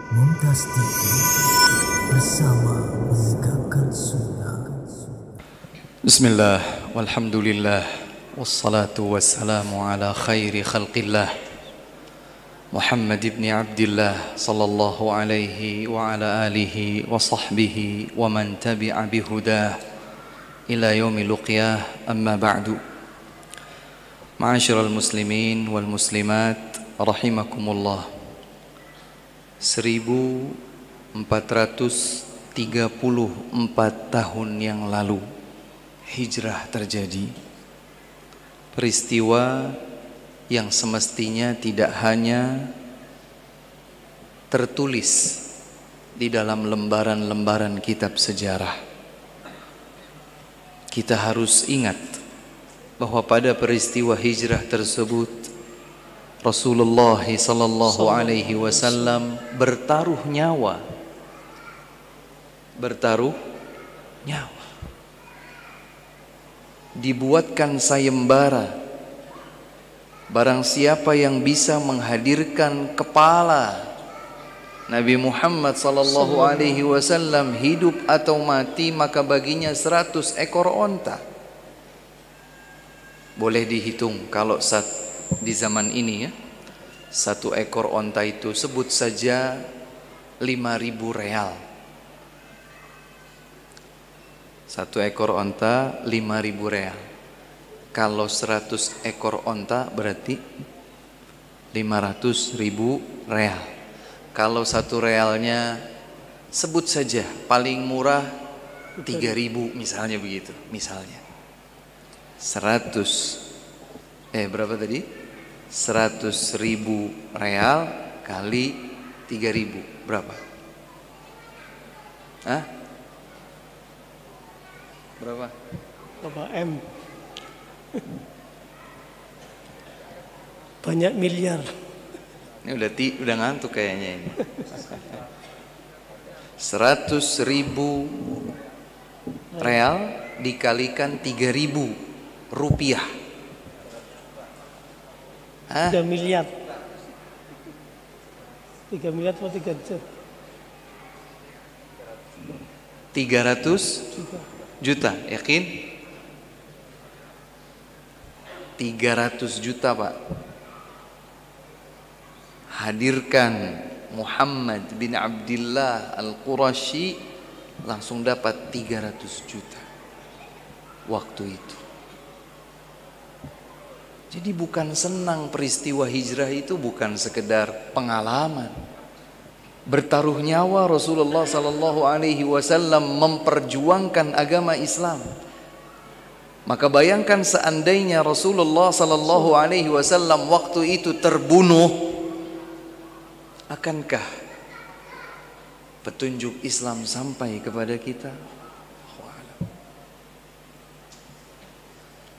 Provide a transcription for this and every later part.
Mumtaz TV bersama menegakkan sunnah. Bismillah, walhamdulillah, wassalatu wassalamu ala khairi khalqillah Muhammad ibn Abdillah sallallahu alaihi wa ala alihi wa sahbihi wa man tabi'a bihudah ila yaumi luqyah, amma ba'du. Ma'asyiral muslimin wal muslimat rahimakumullah. 1434 tahun yang lalu hijrah terjadi. Peristiwa yang semestinya tidak hanya tertulis di dalam lembaran-lembaran kitab sejarah. Kita harus ingat bahwa pada peristiwa hijrah tersebut Rasulullah sallallahu alaihi wasallam bertaruh nyawa. Dibuatkan sayembara. Barang siapa yang bisa menghadirkan kepala Nabi Muhammad sallallahu alaihi wasallam hidup atau mati, maka baginya 100 ekor onta. Boleh dihitung kalau di zaman ini ya, 1 ekor onta itu sebut saja 5.000 real. 1 ekor onta 5.000 real. Kalau 100 ekor onta berarti 500.000 real. Kalau 1 realnya sebut saja paling murah 3.000 misalnya, begitu misalnya. 100 berapa tadi? 100.000 real kali 3.000 berapa? Berapa? Berapa M? Banyak miliar. Ini udah ngantuk kayaknya ini. 100.000 real dikalikan 3.000 rupiah. 3 miliar. 3 miliar atau 3 juta? 300 juta, yakin? 300 juta, Pak. Hadirkan Muhammad bin Abdillah Al-Qurashi, langsung dapat 300 juta waktu itu. Jadi bukan senang, peristiwa hijrah itu bukan sekedar pengalaman. Bertaruh nyawa Rasulullah sallallahu alaihi wasallam memperjuangkan agama Islam. Maka bayangkan seandainya Rasulullah sallallahu alaihi wasallam waktu itu terbunuh, akankah petunjuk Islam sampai kepada kita?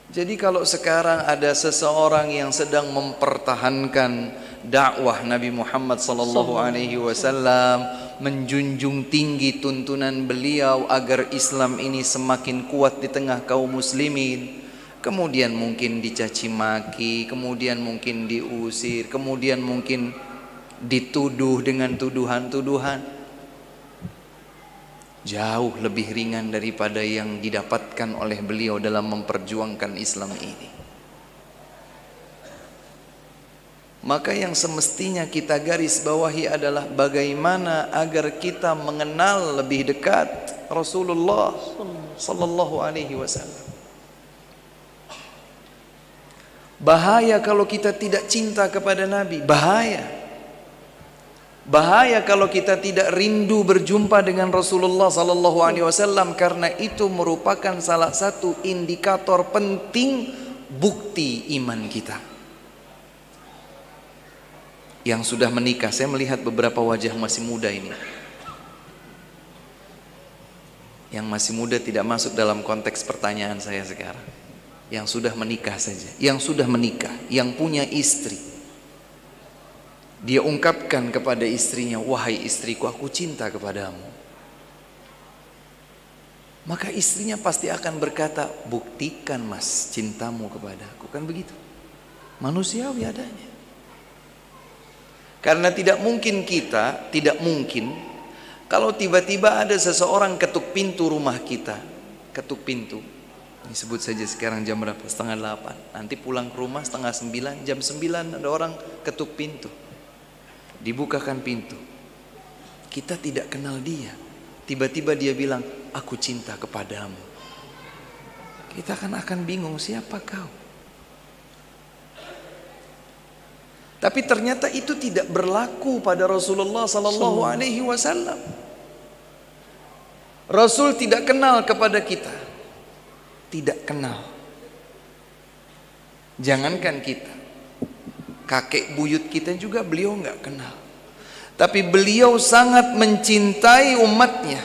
Jadi kalau sekarang ada seseorang yang sedang mempertahankan dakwah Nabi Muhammad sallallahu alaihi wasallam, menjunjung tinggi tuntunan beliau agar Islam ini semakin kuat di tengah kaum muslimin, kemudian mungkin dicaci maki, kemudian mungkin diusir, kemudian mungkin dituduh dengan tuduhan-tuduhan, jauh lebih ringan daripada yang didapatkan oleh beliau dalam memperjuangkan Islam ini. Maka yang semestinya kita garis bawahi adalah bagaimana agar kita mengenal lebih dekat Rasulullah sallallahu alaihi wasallam. Bahaya kalau kita tidak cinta kepada Nabi, bahaya. Bahaya kalau kita tidak rindu berjumpa dengan Rasulullah sallallahu alaihi wasallam, karena itu merupakan salah satu indikator penting bukti iman kita. Yang sudah menikah, saya melihat beberapa wajah masih muda ini. Yang masih muda tidak masuk dalam konteks pertanyaan saya sekarang. Yang sudah menikah saja, yang sudah menikah, yang punya istri. Dia ungkapkan kepada istrinya, "Wahai istriku, aku cinta kepadamu." Maka istrinya pasti akan berkata, "Buktikan mas cintamu kepadaku." Kan begitu, manusiawi adanya. Karena tidak mungkin kalau tiba-tiba ada seseorang ketuk pintu rumah kita, ketuk pintu. Ini sebut saja sekarang jam berapa? 7:30. Nanti pulang ke rumah 8:30, jam 9 ada orang ketuk pintu. Dibukakan pintu. Kita tidak kenal dia. Tiba-tiba dia bilang, "Aku cinta kepadamu." Kita akan bingung, siapa kau? Tapi ternyata itu tidak berlaku pada Rasulullah sallallahu alaihi wasallam. Rasul tidak kenal kepada kita. Tidak kenal. Jangankan kita. Kakek buyut kita juga beliau nggak kenal. Tapi beliau sangat mencintai umatnya.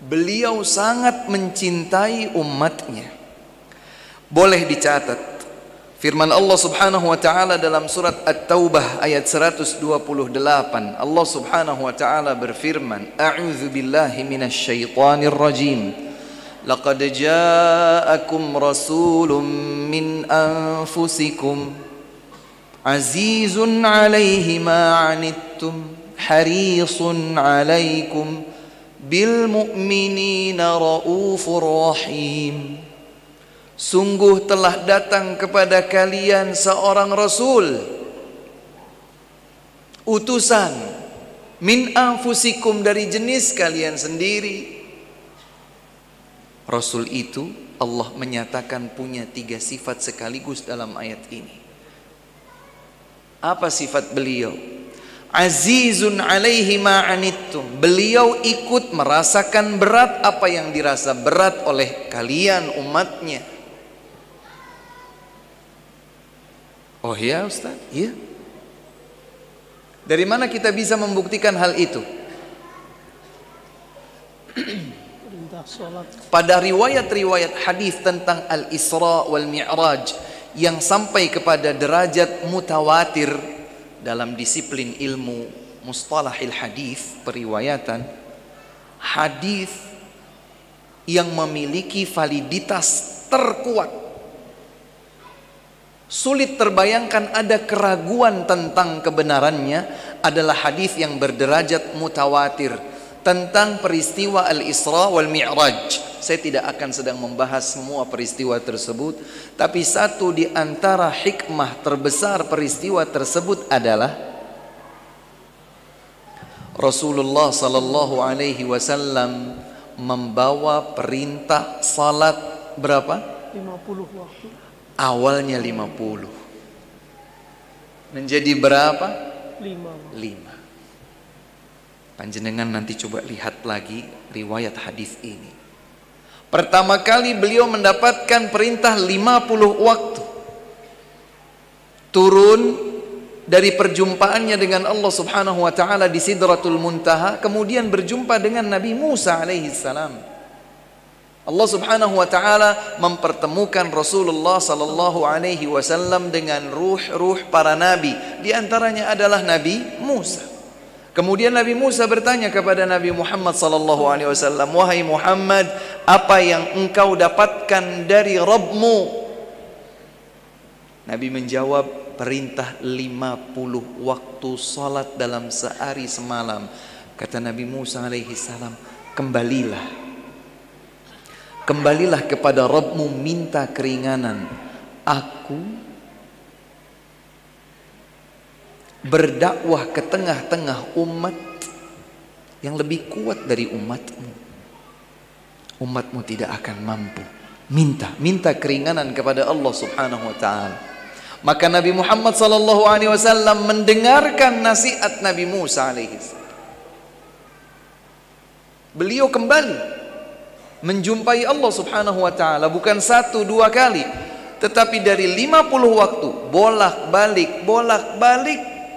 Beliau sangat mencintai umatnya. Boleh dicatat. Firman Allah Subhanahu wa taala dalam surat At-Taubah ayat 128. Allah Subhanahu wa taala berfirman, "A'udzu billahi minasy syaithanir rajim. Laqad ja'akum rasulun min anfusikum azizun 'alaihi ma 'anittum harisun 'alaikum bil mu'minina raufur rahim." Sungguh telah datang kepada kalian seorang Rasul, utusan, min anfusikum, dari jenis kalian sendiri. Rasul itu Allah menyatakan punya 3 sifat sekaligus dalam ayat ini. Apa sifat beliau? Azizun alaihi ma'anittum. Beliau ikut merasakan berat apa yang dirasa berat oleh kalian umatnya. Oh ya Ustaz? Iya. Dari mana kita bisa membuktikan hal itu? Perintah sholat. Pada riwayat-riwayat hadis tentang Al-Isra wal Mi'raj yang sampai kepada derajat mutawatir dalam disiplin ilmu mustalahil hadis, periwayatan hadis yang memiliki validitas terkuat. Sulit terbayangkan ada keraguan tentang kebenarannya adalah hadis yang berderajat mutawatir tentang peristiwa Al-Isra wal Mi'raj. Saya tidak akan sedang membahas semua peristiwa tersebut, tapi satu di antara hikmah terbesar peristiwa tersebut adalah Rasulullah sallallahu alaihi wasallam membawa perintah salat berapa? 50 waktu. Awalnya 50. Menjadi berapa? 5. Panjenengan nanti coba lihat lagi riwayat hadis ini. Pertama kali beliau mendapatkan perintah 50 waktu. Turun dari perjumpaannya dengan Allah Subhanahu wa taala di Sidratul Muntaha, kemudian berjumpa dengan Nabi Musa alaihi salam. Allah Subhanahu wa taala mempertemukan Rasulullah sallallahu alaihi wasallam dengan ruh-ruh para nabi, di antaranya adalah Nabi Musa. Kemudian Nabi Musa bertanya kepada Nabi Muhammad sallallahu alaihi wasallam, "Wahai Muhammad, apa yang engkau dapatkan dari Rabbmu?" Nabi menjawab, "Perintah 50 waktu salat dalam sehari semalam." Kata Nabi Musa alaihi salam, Kembalilah kepada Rabbmu, minta keringanan. Aku berdakwah ke tengah-tengah umat yang lebih kuat dari umatmu. Umatmu tidak akan mampu. Minta keringanan kepada Allah Subhanahu wa taala. Maka Nabi Muhammad sallallahu alaihi wasallam mendengarkan nasihat Nabi Musa alaihi salam. Beliau kembali menjumpai Allah Subhanahu wa taala bukan 1-2 kali, tetapi dari 50 waktu bolak-balik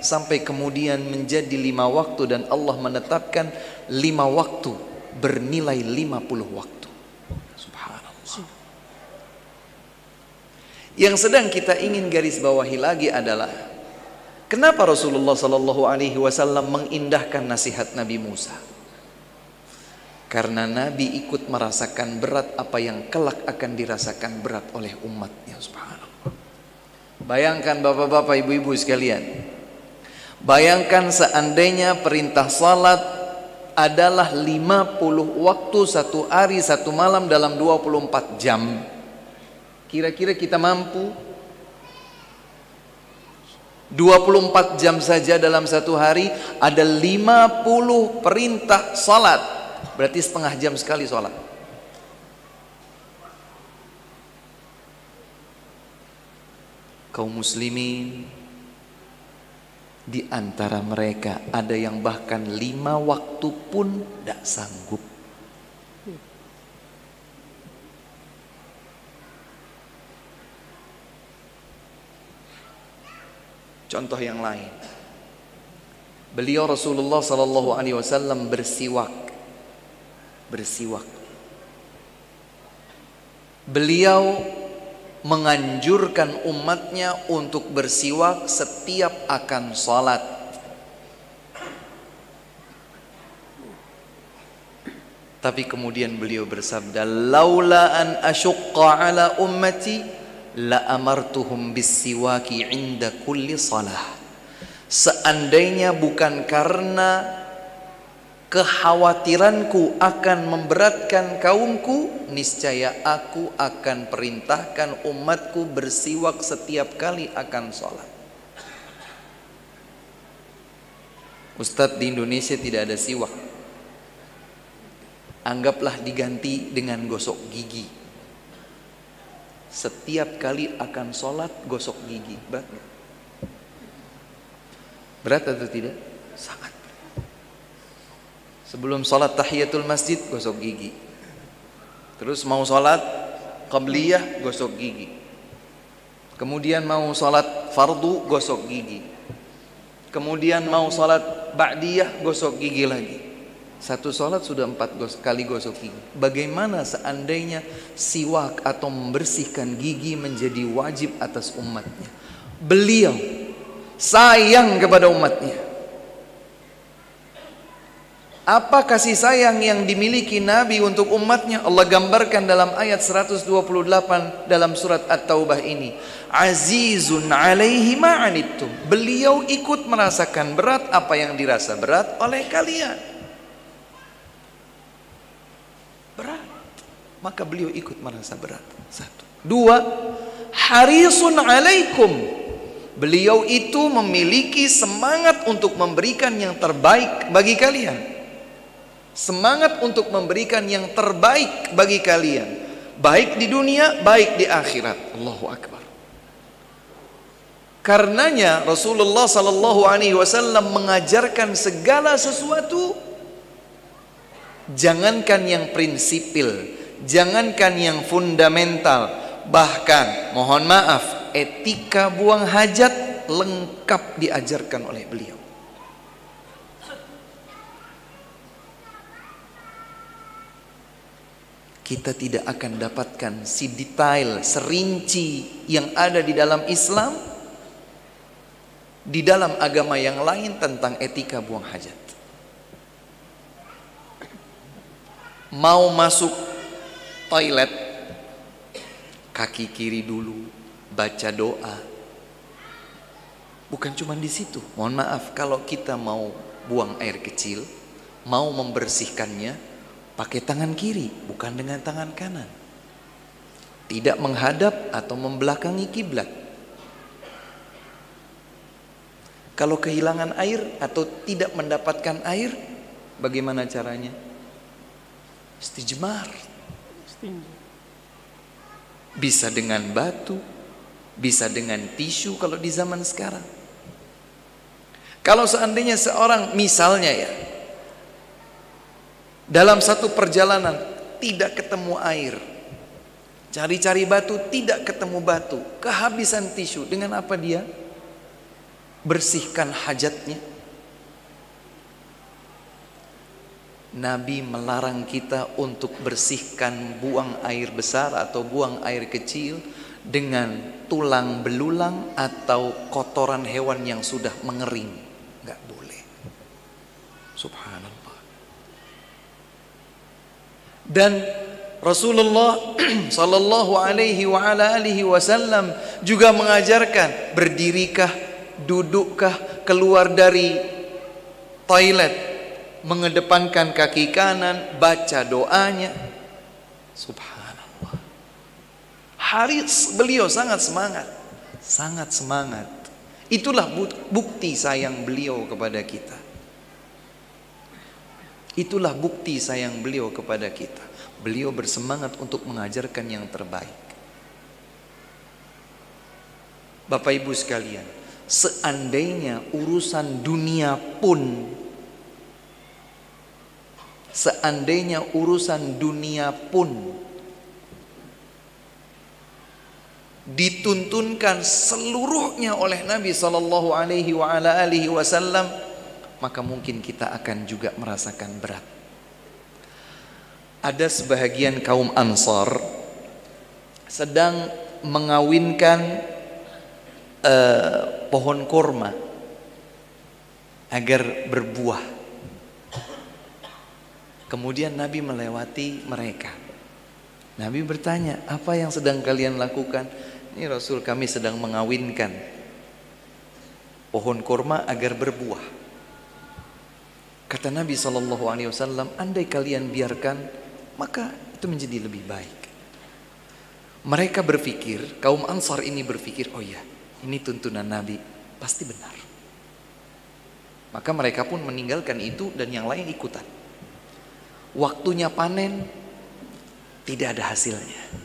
sampai kemudian menjadi 5 waktu, dan Allah menetapkan 5 waktu bernilai 50 waktu. Subhanallah. Yang sedang kita ingin garis bawahi lagi adalah kenapa Rasulullah sallallahu alaihi wasallam mengindahkan nasihat Nabi Musa? Karena Nabi ikut merasakan berat apa yang kelak akan dirasakan berat oleh umatnya. Subhanallah. Bayangkan bapak-bapak, ibu-ibu sekalian, bayangkan seandainya perintah salat adalah 50 waktu, 1 hari 1 malam dalam 24 jam. Kira-kira kita mampu? 24 jam saja dalam 1 hari ada 50 perintah salat. Berarti setengah jam sekali salat. Kaum muslimin, di antara mereka ada yang bahkan 5 waktu pun tidak sanggup. Contoh yang lain, beliau Rasulullah sallallahu alaihi wasallam bersiwak. Beliau menganjurkan umatnya untuk bersiwak setiap akan salat. Tapi kemudian beliau bersabda, laula an asyqa ala ummati la amartuhum bis-siwaki 'inda kulli salah. Seandainya bukan karena kekhawatiranku akan memberatkan kaumku, niscaya aku akan perintahkan umatku bersiwak setiap kali akan sholat. Ustadz, di Indonesia tidak ada siwak. Anggaplah diganti dengan gosok gigi. Setiap kali akan sholat gosok gigi. Berat atau tidak? Sangat. Sebelum sholat tahiyatul masjid gosok gigi. Terus mau sholat qabliyah gosok gigi. Kemudian mau sholat fardu gosok gigi. Kemudian mau sholat ba'diyah gosok gigi lagi. Satu sholat sudah 4 kali gosok gigi. Bagaimana seandainya siwak atau membersihkan gigi menjadi wajib atas umatnya? Beliau sayang kepada umatnya. Apa kasih sayang yang dimiliki Nabi untuk umatnya? Allah gambarkan dalam ayat 128 dalam surat At-Taubah ini. Azizun alaihi ma'anittum. Beliau ikut merasakan berat apa yang dirasa berat oleh kalian. Berat, maka beliau ikut merasa berat. 1. 2, harisun alaikum. Beliau itu memiliki semangat untuk memberikan yang terbaik bagi kalian. Semangat untuk memberikan yang terbaik bagi kalian, baik di dunia, baik di akhirat. Allahu Akbar. Karenanya Rasulullah sallallahu alaihi wasallam mengajarkan segala sesuatu. Jangankan yang prinsipil, jangankan yang fundamental, bahkan mohon maaf, etika buang hajat lengkap diajarkan oleh beliau. Kita tidak akan dapatkan si detail, serinci yang ada di dalam Islam, di dalam agama yang lain tentang etika buang hajat. Mau masuk toilet, kaki kiri dulu, baca doa. Bukan cuma di situ. Mohon maaf, kalau kita mau buang air kecil, mau membersihkannya, pakai tangan kiri, bukan dengan tangan kanan. Tidak menghadap atau membelakangi kiblat. Kalau kehilangan air atau tidak mendapatkan air, bagaimana caranya? Istijmar. Bisa dengan batu, bisa dengan tisu kalau di zaman sekarang. Kalau seandainya seorang misalnya ya, dalam satu perjalanan tidak ketemu air, cari-cari batu tidak ketemu batu, kehabisan tisu, dengan apa dia bersihkan hajatnya? Nabi melarang kita untuk bersihkan buang air besar atau buang air kecil dengan tulang belulang atau kotoran hewan yang sudah mengering. Nggak boleh. Subhanallah. Dan Rasulullah sallallahu alaihi wa ala alihi wasallam juga mengajarkan berdirikah, dudukkah, keluar dari toilet, mengedepankan kaki kanan, baca doanya. Subhanallah. Haris beliau sangat semangat, sangat semangat. Itulah bukti sayang beliau kepada kita. Itulah bukti sayang beliau kepada kita. Beliau bersemangat untuk mengajarkan yang terbaik. Bapak Ibu sekalian, seandainya urusan dunia pun, dituntunkan seluruhnya oleh Nabi Sallallahu Alaihi Wasallam, maka mungkin kita akan juga merasakan berat. Ada sebahagian kaum Ansar sedang mengawinkan pohon kurma agar berbuah. Kemudian Nabi melewati mereka. Nabi bertanya, apa yang sedang kalian lakukan? Ini Rasul, kami sedang mengawinkan pohon kurma agar berbuah. Kata Nabi SAW, andai kalian biarkan, maka itu menjadi lebih baik. Mereka berpikir, kaum Ansar ini berpikir, oh ya, ini tuntunan Nabi, pasti benar. Maka mereka pun meninggalkan itu dan yang lain ikutan. Waktunya panen, tidak ada hasilnya.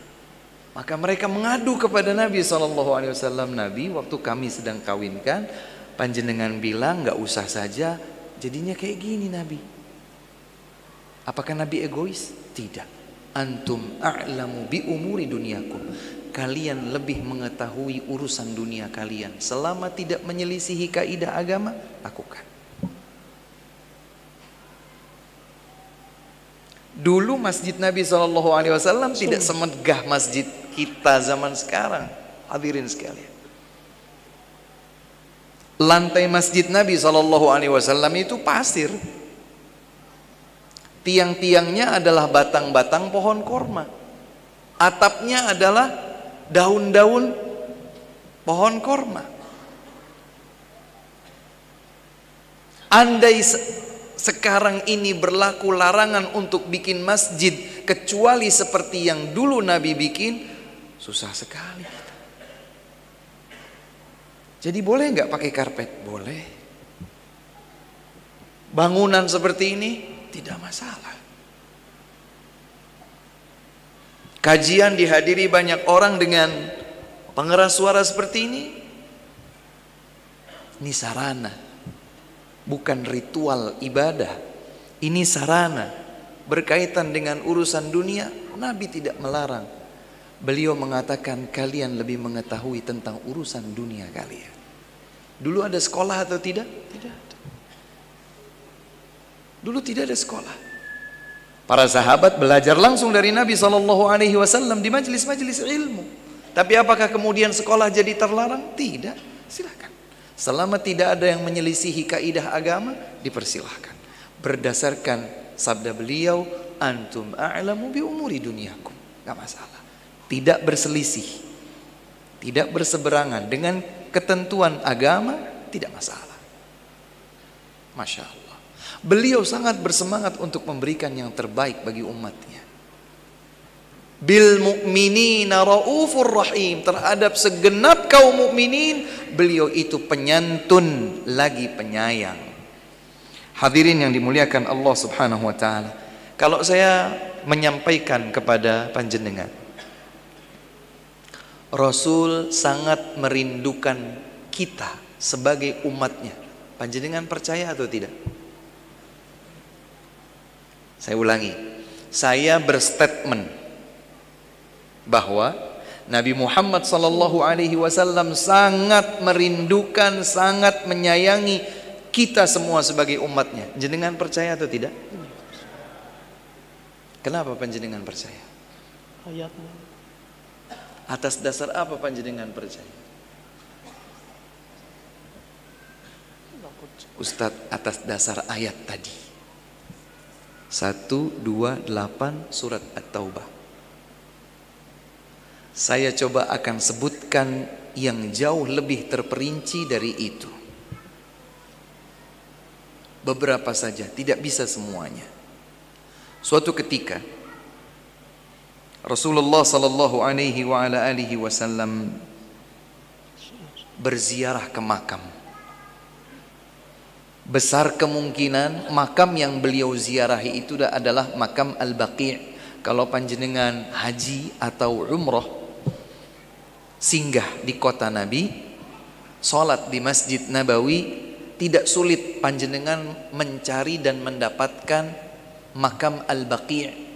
Maka mereka mengadu kepada Nabi SAW, Nabi, waktu kami sedang kawinkan, panjenengan bilang nggak usah saja, jadinya kayak gini Nabi. Apakah Nabi egois? Tidak. Antum a'lamu bi umuri dunyakum. Kalian lebih mengetahui urusan dunia kalian. Selama tidak menyelisihi kaidah agama, lakukan. Dulu masjid Nabi SAW tidak semegah masjid kita zaman sekarang. Hadirin sekalian. Lantai masjid Nabi SAW itu pasir. Tiang-tiangnya adalah batang-batang pohon korma. Atapnya adalah daun-daun pohon korma. Andai sekarang ini berlaku larangan untuk bikin masjid kecuali seperti yang dulu Nabi bikin, susah sekali kita. Jadi boleh nggak pakai karpet? Boleh. Bangunan seperti ini tidak masalah. Kajian dihadiri banyak orang dengan pengeras suara seperti ini. Ini sarana, bukan ritual ibadah. Ini sarana berkaitan dengan urusan dunia. Nabi tidak melarang. Beliau mengatakan kalian lebih mengetahui tentang urusan dunia kalian. Dulu ada sekolah atau tidak? Tidak. Dulu tidak ada sekolah. Para sahabat belajar langsung dari Nabi SAW di majelis-majelis ilmu. Tapi apakah kemudian sekolah jadi terlarang? Tidak. Silakan. Selama tidak ada yang menyelisihi kaidah agama, dipersilahkan. Berdasarkan sabda beliau, antum a'lamu bi umuri dunyakum. Gak masalah. Tidak berselisih, tidak berseberangan dengan ketentuan agama, tidak masalah. Masya Allah. Beliau sangat bersemangat untuk memberikan yang terbaik bagi umatnya. Bil mu'minina raufur rahim. Terhadap segenap kaum mukminin, beliau itu penyantun lagi penyayang. Hadirin yang dimuliakan Allah Subhanahu wa taala. Kalau saya menyampaikan kepada panjenengan, Rasul sangat merindukan kita sebagai umatnya. Panjenengan percaya atau tidak? Saya ulangi, saya berstatement bahwa Nabi Muhammad SAW sangat merindukan, sangat menyayangi kita semua sebagai umatnya. Jenengan percaya atau tidak? Kenapa panjenengan percaya? Ayatnya. Atas dasar apa panjenengan percaya? Ustadz, atas dasar ayat tadi. 128 surat At-Taubah. Saya coba akan sebutkan yang jauh lebih terperinci dari itu. Beberapa saja, tidak bisa semuanya. Suatu ketika Rasulullah sallallahu alaihi wa ala alihi wasallam berziarah ke makam. Besar kemungkinan makam yang beliau ziarahi itu adalah makam Al-Baqi'. Kalau panjenengan haji atau umroh, singgah di kota Nabi, sholat di Masjid Nabawi, tidak sulit panjenengan mencari dan mendapatkan makam Al-Baqi'.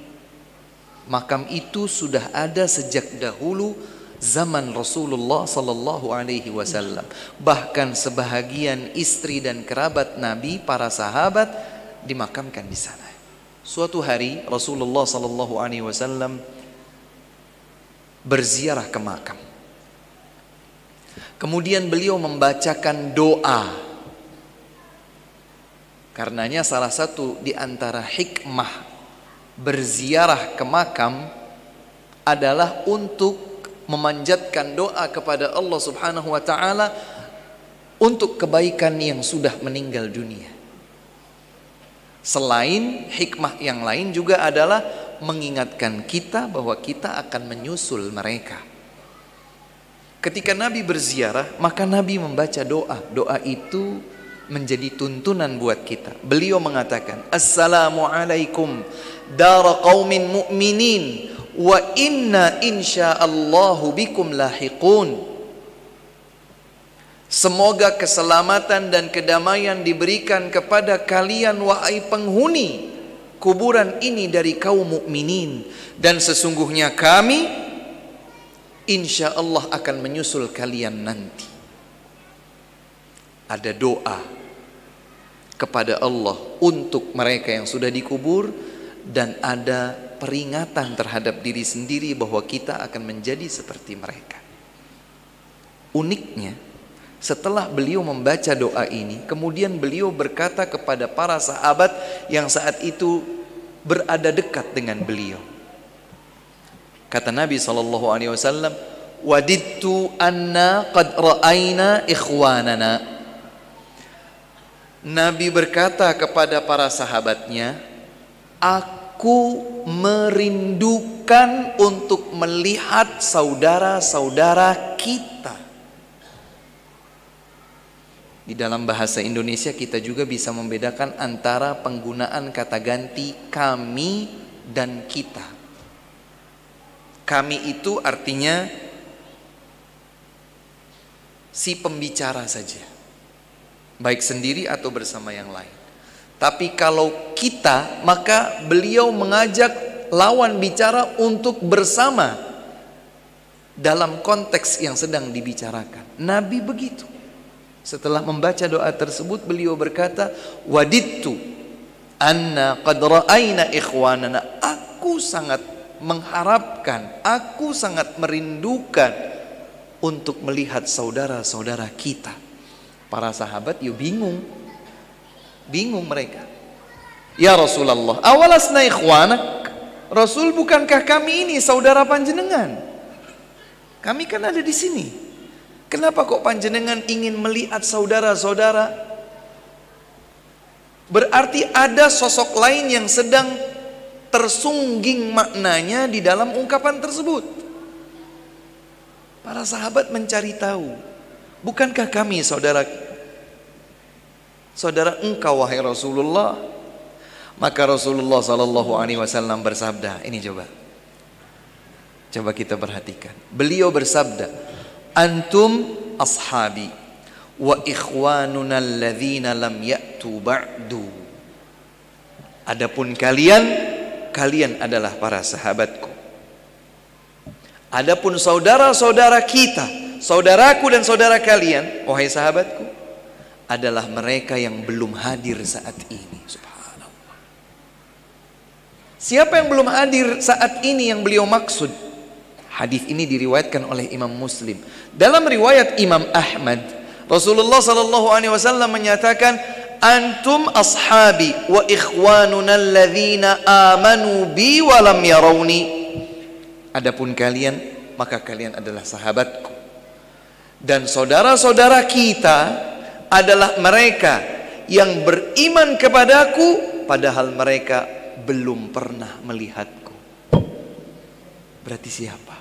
Makam itu sudah ada sejak dahulu zaman Rasulullah sallallahu alaihi wasallam. Bahkan sebahagian istri dan kerabat Nabi, para sahabat dimakamkan di sana. Suatu hari Rasulullah sallallahu alaihi wasallam berziarah ke makam. Kemudian beliau membacakan doa. Karenanya salah satu di antara hikmah berziarah ke makam adalah untuk memanjatkan doa kepada Allah Subhanahu wa taala untuk kebaikan yang sudah meninggal dunia. Selain hikmah yang lain juga adalah mengingatkan kita bahwa kita akan menyusul mereka. Ketika Nabi berziarah, maka Nabi membaca doa. Doa itu menjadi tuntunan buat kita. Beliau mengatakan, Assalamualaikum dara qaumin mu'minin wa inna insyaallahu bikum lahiqun. Semoga keselamatan dan kedamaian diberikan kepada kalian wahai penghuni kuburan ini dari kaum mukminin, dan sesungguhnya kami insyaallah akan menyusul kalian nanti. Ada doa kepada Allah untuk mereka yang sudah dikubur, dan ada peringatan terhadap diri sendiri bahwa kita akan menjadi seperti mereka. Uniknya, setelah beliau membaca doa ini, kemudian beliau berkata kepada para sahabat yang saat itu berada dekat dengan beliau. Kata Nabi SAW, Wadidtu anna qad ra'ayna ikhwanana. Nabi berkata kepada para sahabatnya, aku merindukan untuk melihat saudara-saudara kita. Di dalam bahasa Indonesia kita juga bisa membedakan antara penggunaan kata ganti kami dan kita. Kami itu artinya si pembicara saja, baik sendiri atau bersama yang lain. Tapi kalau kita, maka beliau mengajak lawan bicara untuk bersama dalam konteks yang sedang dibicarakan. Nabi begitu. Setelah membaca doa tersebut, beliau berkata, Wadidtu anna qad ra'ayna ikhwanana. Aku sangat mengharapkan, aku sangat merindukan untuk melihat saudara-saudara kita. Para sahabat bingung mereka. Ya Rasulullah, awalasna ikhwanak? Rasul, bukankah kami ini saudara panjenengan? Kami kan ada di sini. Kenapa kok panjenengan ingin melihat saudara-saudara? Berarti ada sosok lain yang sedang tersungging maknanya di dalam ungkapan tersebut. Para sahabat mencari tahu, bukankah kami saudara engkau wahai Rasulullah? Maka Rasulullah SAW bersabda, ini coba kita perhatikan. Beliau bersabda, antum ashabi wa ikhwanuna alladzina lam ya'tu ba'du. Adapun kalian adalah para sahabatku. Adapun saudara-saudara kita, saudaraku dan saudara kalian, wahai sahabatku, adalah mereka yang belum hadir saat ini. Subhanallah. Siapa yang belum hadir saat ini yang beliau maksud? Hadis ini diriwayatkan oleh Imam Muslim. Dalam riwayat Imam Ahmad, Rasulullah SAW menyatakan, antum ashabi wa ikhwanuna alladzina amanu bi wa lam yarawni. Adapun kalian maka kalian adalah sahabatku. Dan saudara-saudara kita adalah mereka yang beriman kepadaku padahal mereka belum pernah melihatku. Berarti siapa?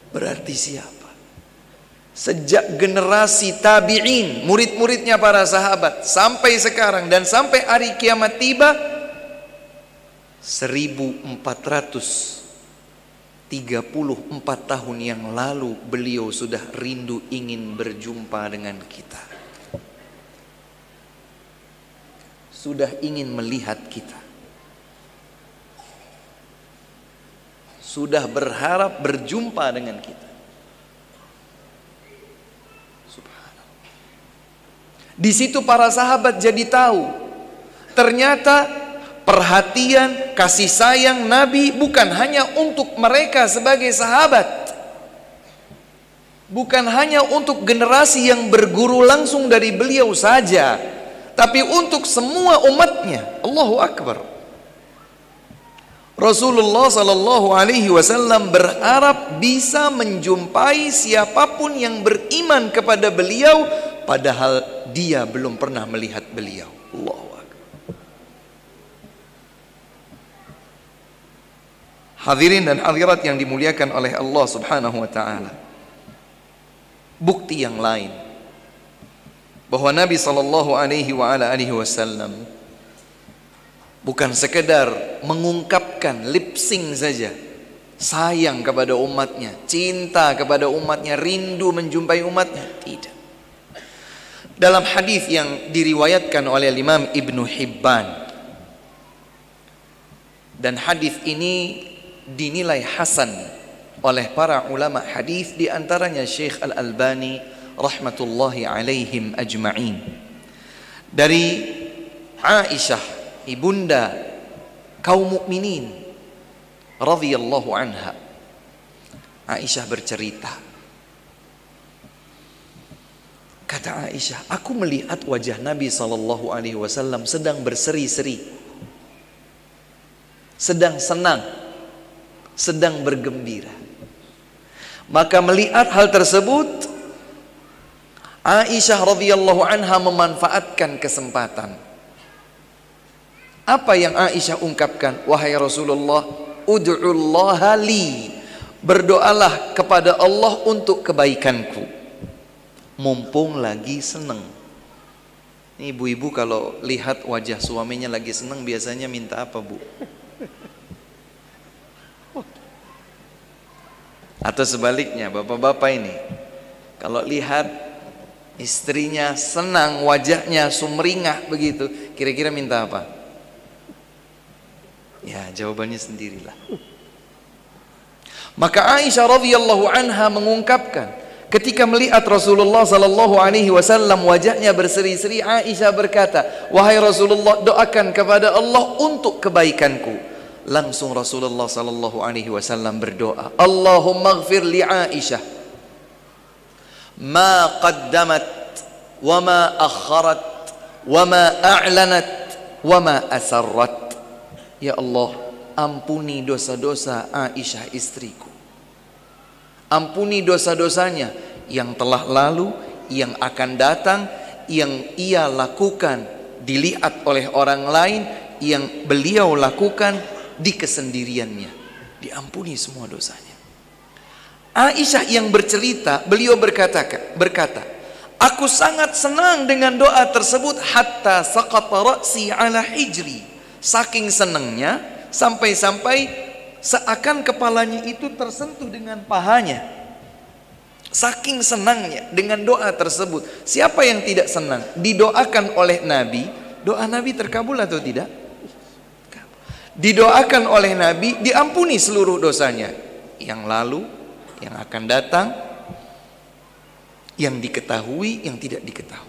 Berarti siapa? Sejak generasi tabi'in, murid-muridnya para sahabat, sampai sekarang dan sampai hari kiamat tiba, 1434 tahun yang lalu beliau sudah rindu ingin berjumpa dengan kita. Sudah ingin melihat kita. Sudah berharap berjumpa dengan kita. Subhanallah. Di situ para sahabat jadi tahu, ternyata perhatian, kasih sayang Nabi bukan hanya untuk mereka sebagai sahabat, bukan hanya untuk generasi yang berguru langsung dari beliau saja, tapi untuk semua umatnya. Allahu Akbar. Rasulullah Sallallahu Alaihi Wasallam berharap bisa menjumpai siapapun yang beriman kepada beliau, padahal dia belum pernah melihat beliau. Allahu Akbar. Hadirin dan hadirat yang dimuliakan oleh Allah Subhanahu Wa Taala. Bukti yang lain bahwa Nabi Sallallahu Alaihi Wasallam bukan sekedar mengungkapkan lip sync saja, sayang kepada umatnya, cinta kepada umatnya, rindu menjumpai umatnya. Tidak. Dalam hadis yang diriwayatkan oleh Imam Ibnu Hibban, dan hadis ini dinilai hasan oleh para ulama hadis, di antaranya Syekh Al-Albani rahmatullahi alaihim ajma'in, dari Aisyah, ibunda kaum mukminin radhiyallahu anha. Aisyah bercerita, kata Aisyah, aku melihat wajah Nabi sallallahu alaihi wasallam sedang berseri-seri, sedang senang, sedang bergembira. Maka melihat hal tersebut, Aisyah radhiyallahu anha memanfaatkan kesempatan. Apa yang Aisyah ungkapkan? Wahai Rasulullah, ud'ullaha li, berdoalah kepada Allah untuk kebaikanku, mumpung lagi senang. Ini ibu-ibu kalau lihat wajah suaminya lagi senang biasanya minta apa, Bu? Atau sebaliknya, bapak-bapak ini kalau lihat istrinya senang, wajahnya sumringah begitu, kira-kira minta apa? Ya, jawabannya sendirilah. Maka Aisyah radhiyallahu anha mengungkapkan, ketika melihat Rasulullah sallallahu alaihi wasallam wajahnya berseri-seri, Aisyah berkata, wahai Rasulullah, doakan kepada Allah untuk kebaikanku. Langsung Rasulullah sallallahu alaihi wasallam berdoa, Allahumma ighfir li Aisyah ma qaddamat wa ma akharat wa ma a'lanat wa ma asarrat. Ya Allah, ampuni dosa-dosa Aisyah istriku. Ampuni dosa-dosanya yang telah lalu, yang akan datang, yang ia lakukan dilihat oleh orang lain, yang beliau lakukan di kesendiriannya. Diampuni semua dosanya. Aisyah yang bercerita, beliau berkata, aku sangat senang dengan doa tersebut, hatta saqata ra'si ala hijri. Saking senangnya sampai-sampai seakan kepalanya itu tersentuh dengan pahanya. Saking senangnya dengan doa tersebut. Siapa yang tidak senang didoakan oleh Nabi? Doa Nabi terkabul atau tidak? Didoakan oleh Nabi, diampuni seluruh dosanya, yang lalu, yang akan datang, yang diketahui, yang tidak diketahui.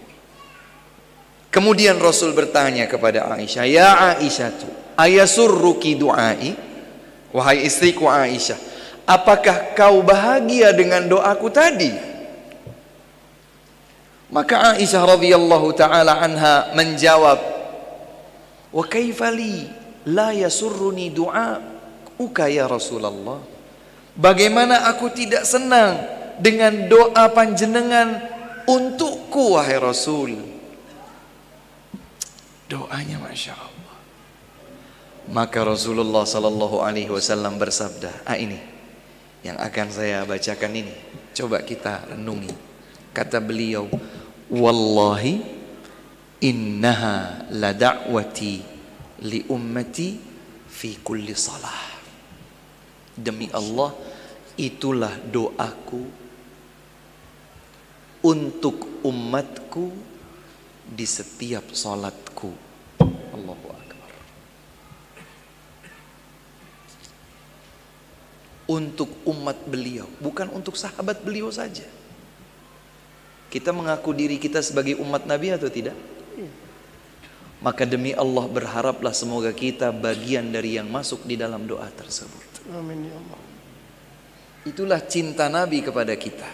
Kemudian Rasul bertanya kepada Aisyah, ya Aisyah, ayasurruki du'ai? Wahai istriku Aisyah, apakah kau bahagia dengan doaku tadi? Maka Aisyah radhiyallahu taala anha menjawab, wa kaifa li la yasurruni du'a Uka ya Rasulullah, bagaimana aku tidak senang dengan doa panjenengan untukku wahai Rasul. Doanya Masya Allah. Maka Rasulullah sallallahu alaihi wasallam bersabda, ini yang akan saya bacakan ini, coba kita renungi. Kata beliau, wallahi innaha la da'wati li ummati fi kulli salah. Demi Allah, itulah doaku untuk umatku di setiap salatku. Allahu Akbar. Untuk umat beliau, bukan untuk sahabat beliau saja. Kita mengaku diri kita sebagai umat Nabi atau tidak? Maka demi Allah berharaplah semoga kita bagian dari yang masuk di dalam doa tersebut. Amin ya Allah. Itulah cinta Nabi kepada kita.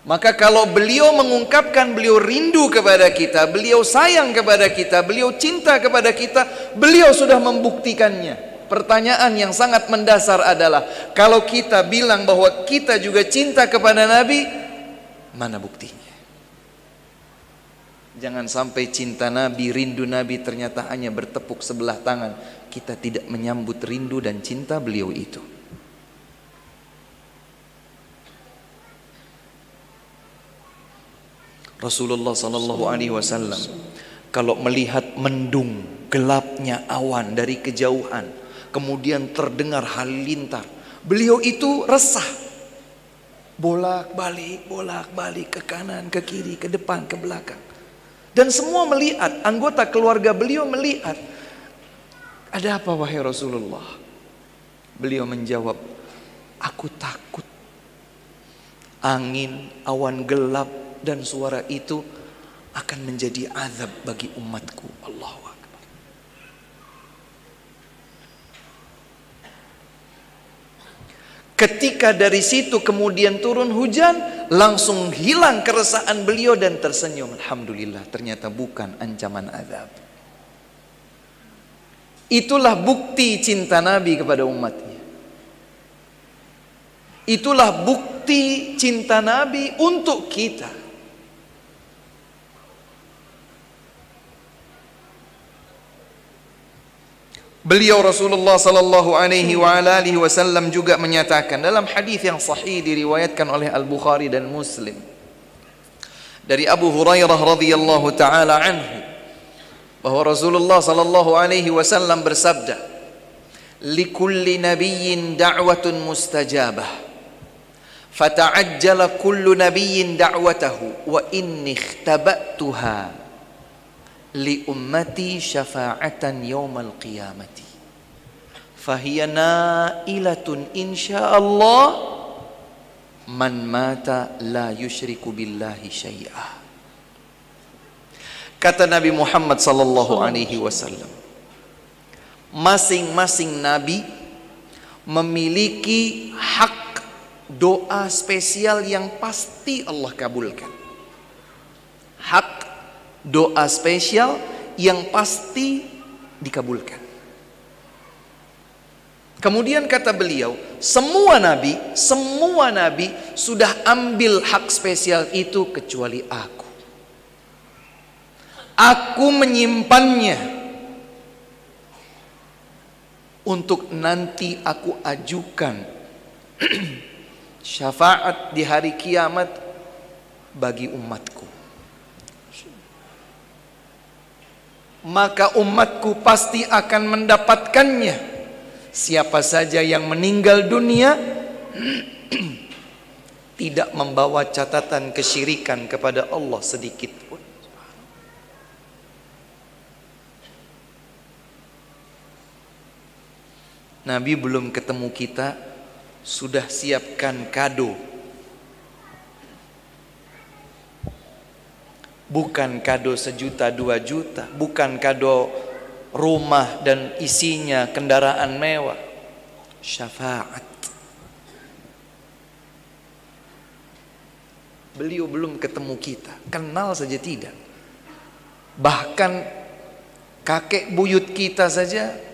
Maka kalau beliau mengungkapkan beliau rindu kepada kita, beliau sayang kepada kita, beliau cinta kepada kita, beliau sudah membuktikannya. Pertanyaan yang sangat mendasar adalah, kalau kita bilang bahwa kita juga cinta kepada Nabi, mana buktinya? Jangan sampai cinta Nabi, rindu Nabi ternyata hanya bertepuk sebelah tangan. Kita tidak menyambut rindu dan cinta beliau itu. Rasulullah sallallahu alaihi wasallam kalau melihat mendung, gelapnya awan dari kejauhan, kemudian terdengar halilintar, beliau itu resah. Bolak-balik ke kanan, ke kiri, ke depan, ke belakang. Dan semua melihat, anggota keluarga beliau melihat. Ada apa wahai Rasulullah? Beliau menjawab, aku takut angin, awan gelap dan suara itu akan menjadi azab bagi umatku. Allahu Akbar. Ketika dari situ kemudian turun hujan, langsung hilang keresahan beliau dan tersenyum. Alhamdulillah, ternyata bukan ancaman azab. Itulah bukti cinta Nabi kepada umatnya. Itulah bukti cinta Nabi untuk kita. Beliau Rasulullah sallallahu alaihi wa alihi wasallam juga menyatakan dalam hadis yang sahih diriwayatkan oleh Al-Bukhari dan Muslim dari Abu Hurairah radhiyallahu taala anhu bahwa Rasulullah sallallahu alaihi wasallam bersabda, "Likulli nabiyyin da'watun mustajabah, fata'ajjala kullu nabiyyin da'watahu wa inni ikhtaba'tuha li ummati syafa'atan yaumal qiyamati fahiya na'ilatun insyaallah man mata la yusyriku billahi syai'a." Kata Nabi Muhammad sallallahu alaihi wasallam, masing-masing nabi memiliki hak doa spesial yang pasti Allah kabulkan. Hak doa spesial yang pasti dikabulkan. Kemudian kata beliau, semua nabi sudah ambil hak spesial itu kecuali aku. Aku menyimpannya untuk nanti aku ajukan syafaat di hari kiamat bagi umatku. Maka umatku pasti akan mendapatkannya. Siapa saja yang meninggal dunia tidak membawa catatan kesyirikan kepada Allah sedikit pun. Nabi belum ketemu kita sudah siapkan kado. Bukan kado 1 juta 2 juta, bukan kado rumah dan isinya kendaraan mewah. Syafaat. Beliau belum ketemu kita, kenal saja tidak. Bahkan kakek buyut kita saja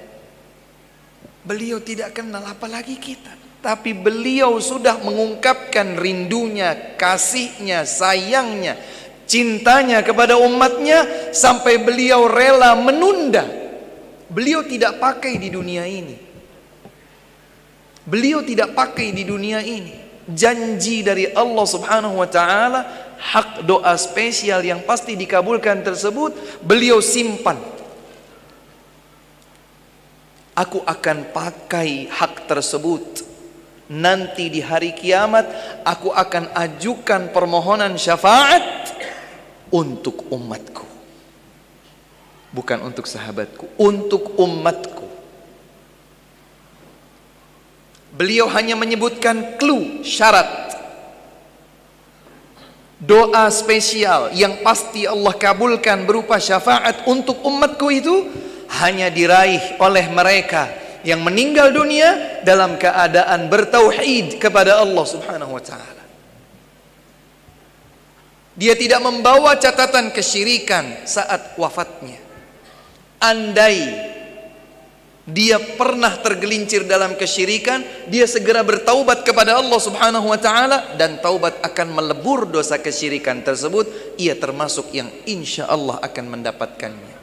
Beliau tidak kenal, apalagi kita. Tapi beliau sudah mengungkapkan rindunya, kasihnya, sayangnya, cintanya kepada umatnya, sampai beliau rela menunda. Beliau tidak pakai di dunia ini. Beliau tidak pakai di dunia ini. Janji dari Allah Subhanahu wa taala, hak doa spesial yang pasti dikabulkan tersebut beliau simpan. Aku akan pakai hak tersebut. Nanti di hari kiamat aku akan ajukan permohonan syafaat untuk umatku. Bukan untuk sahabatku, untuk umatku. Beliau hanya menyebutkan clue, syarat. Doa spesial yang pasti Allah kabulkan berupa syafaat untuk umatku itu hanya diraih oleh mereka yang meninggal dunia dalam keadaan bertauhid kepada Allah Subhanahu wa taala. Dia tidak membawa catatan kesyirikan saat wafatnya. Andai dia pernah tergelincir dalam kesyirikan, dia segera bertaubat kepada Allah Subhanahu wa taala, dan taubat akan melebur dosa kesyirikan tersebut. Ia termasuk yang insya Allah akan mendapatkannya.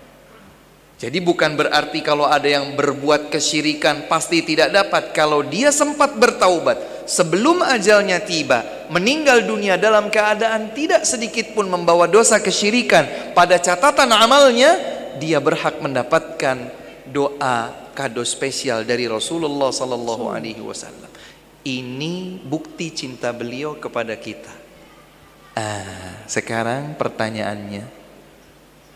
Jadi bukan berarti kalau ada yang berbuat kesyirikan pasti tidak dapat. Kalau dia sempat bertaubat sebelum ajalnya tiba, meninggal dunia dalam keadaan tidak sedikit pun membawa dosa kesyirikan pada catatan amalnya, dia berhak mendapatkan doa kado spesial dari Rasulullah sallallahu alaihi wasallam. Ini bukti cinta beliau kepada kita. Sekarang pertanyaannya,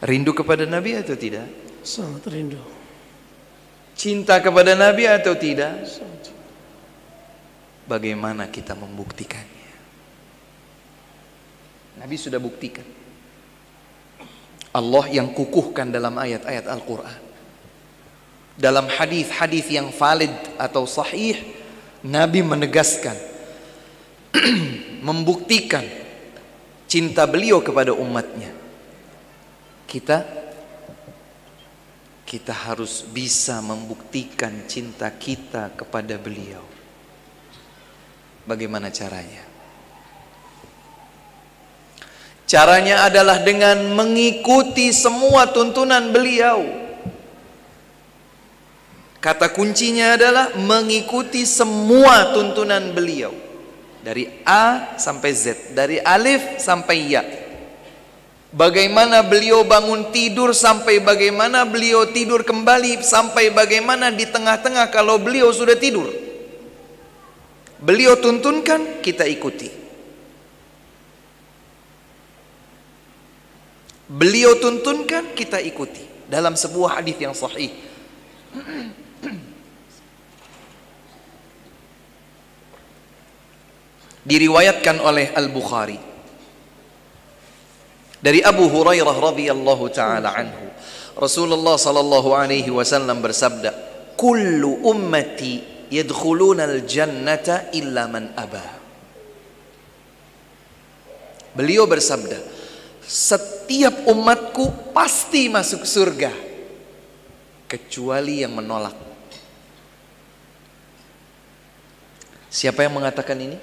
rindu kepada Nabi atau tidak? Sangat rindu. Cinta kepada Nabi atau tidak? Sangat. Bagaimana kita membuktikannya? Nabi sudah buktikan. Allah yang kukuhkan dalam ayat-ayat Al-Quran. Dalam hadis-hadis yang valid atau sahih, Nabi menegaskan, membuktikan cinta beliau kepada umatnya. Kita harus bisa membuktikan cinta kita kepada beliau. Bagaimana caranya? Caranya adalah dengan mengikuti semua tuntunan beliau. Kata kuncinya adalah mengikuti semua tuntunan beliau. Dari A sampai Z, dari alif sampai ya. Bagaimana beliau bangun tidur sampai bagaimana beliau tidur kembali, sampai bagaimana di tengah-tengah kalau beliau sudah tidur. Beliau tuntunkan, kita ikuti. Beliau tuntunkan, kita ikuti. Dalam sebuah hadis yang sahih, diriwayatkan oleh Al-Bukhari dari Abu Hurairah radhiyallahu taala anhu, Rasulullah sallallahu alaihi wasallam bersabda, "Kullu ummati yadkhuluna al-jannata illa man aba." Beliau bersabda, setiap umatku pasti masuk surga kecuali yang menolak. Siapa yang mengatakan ini?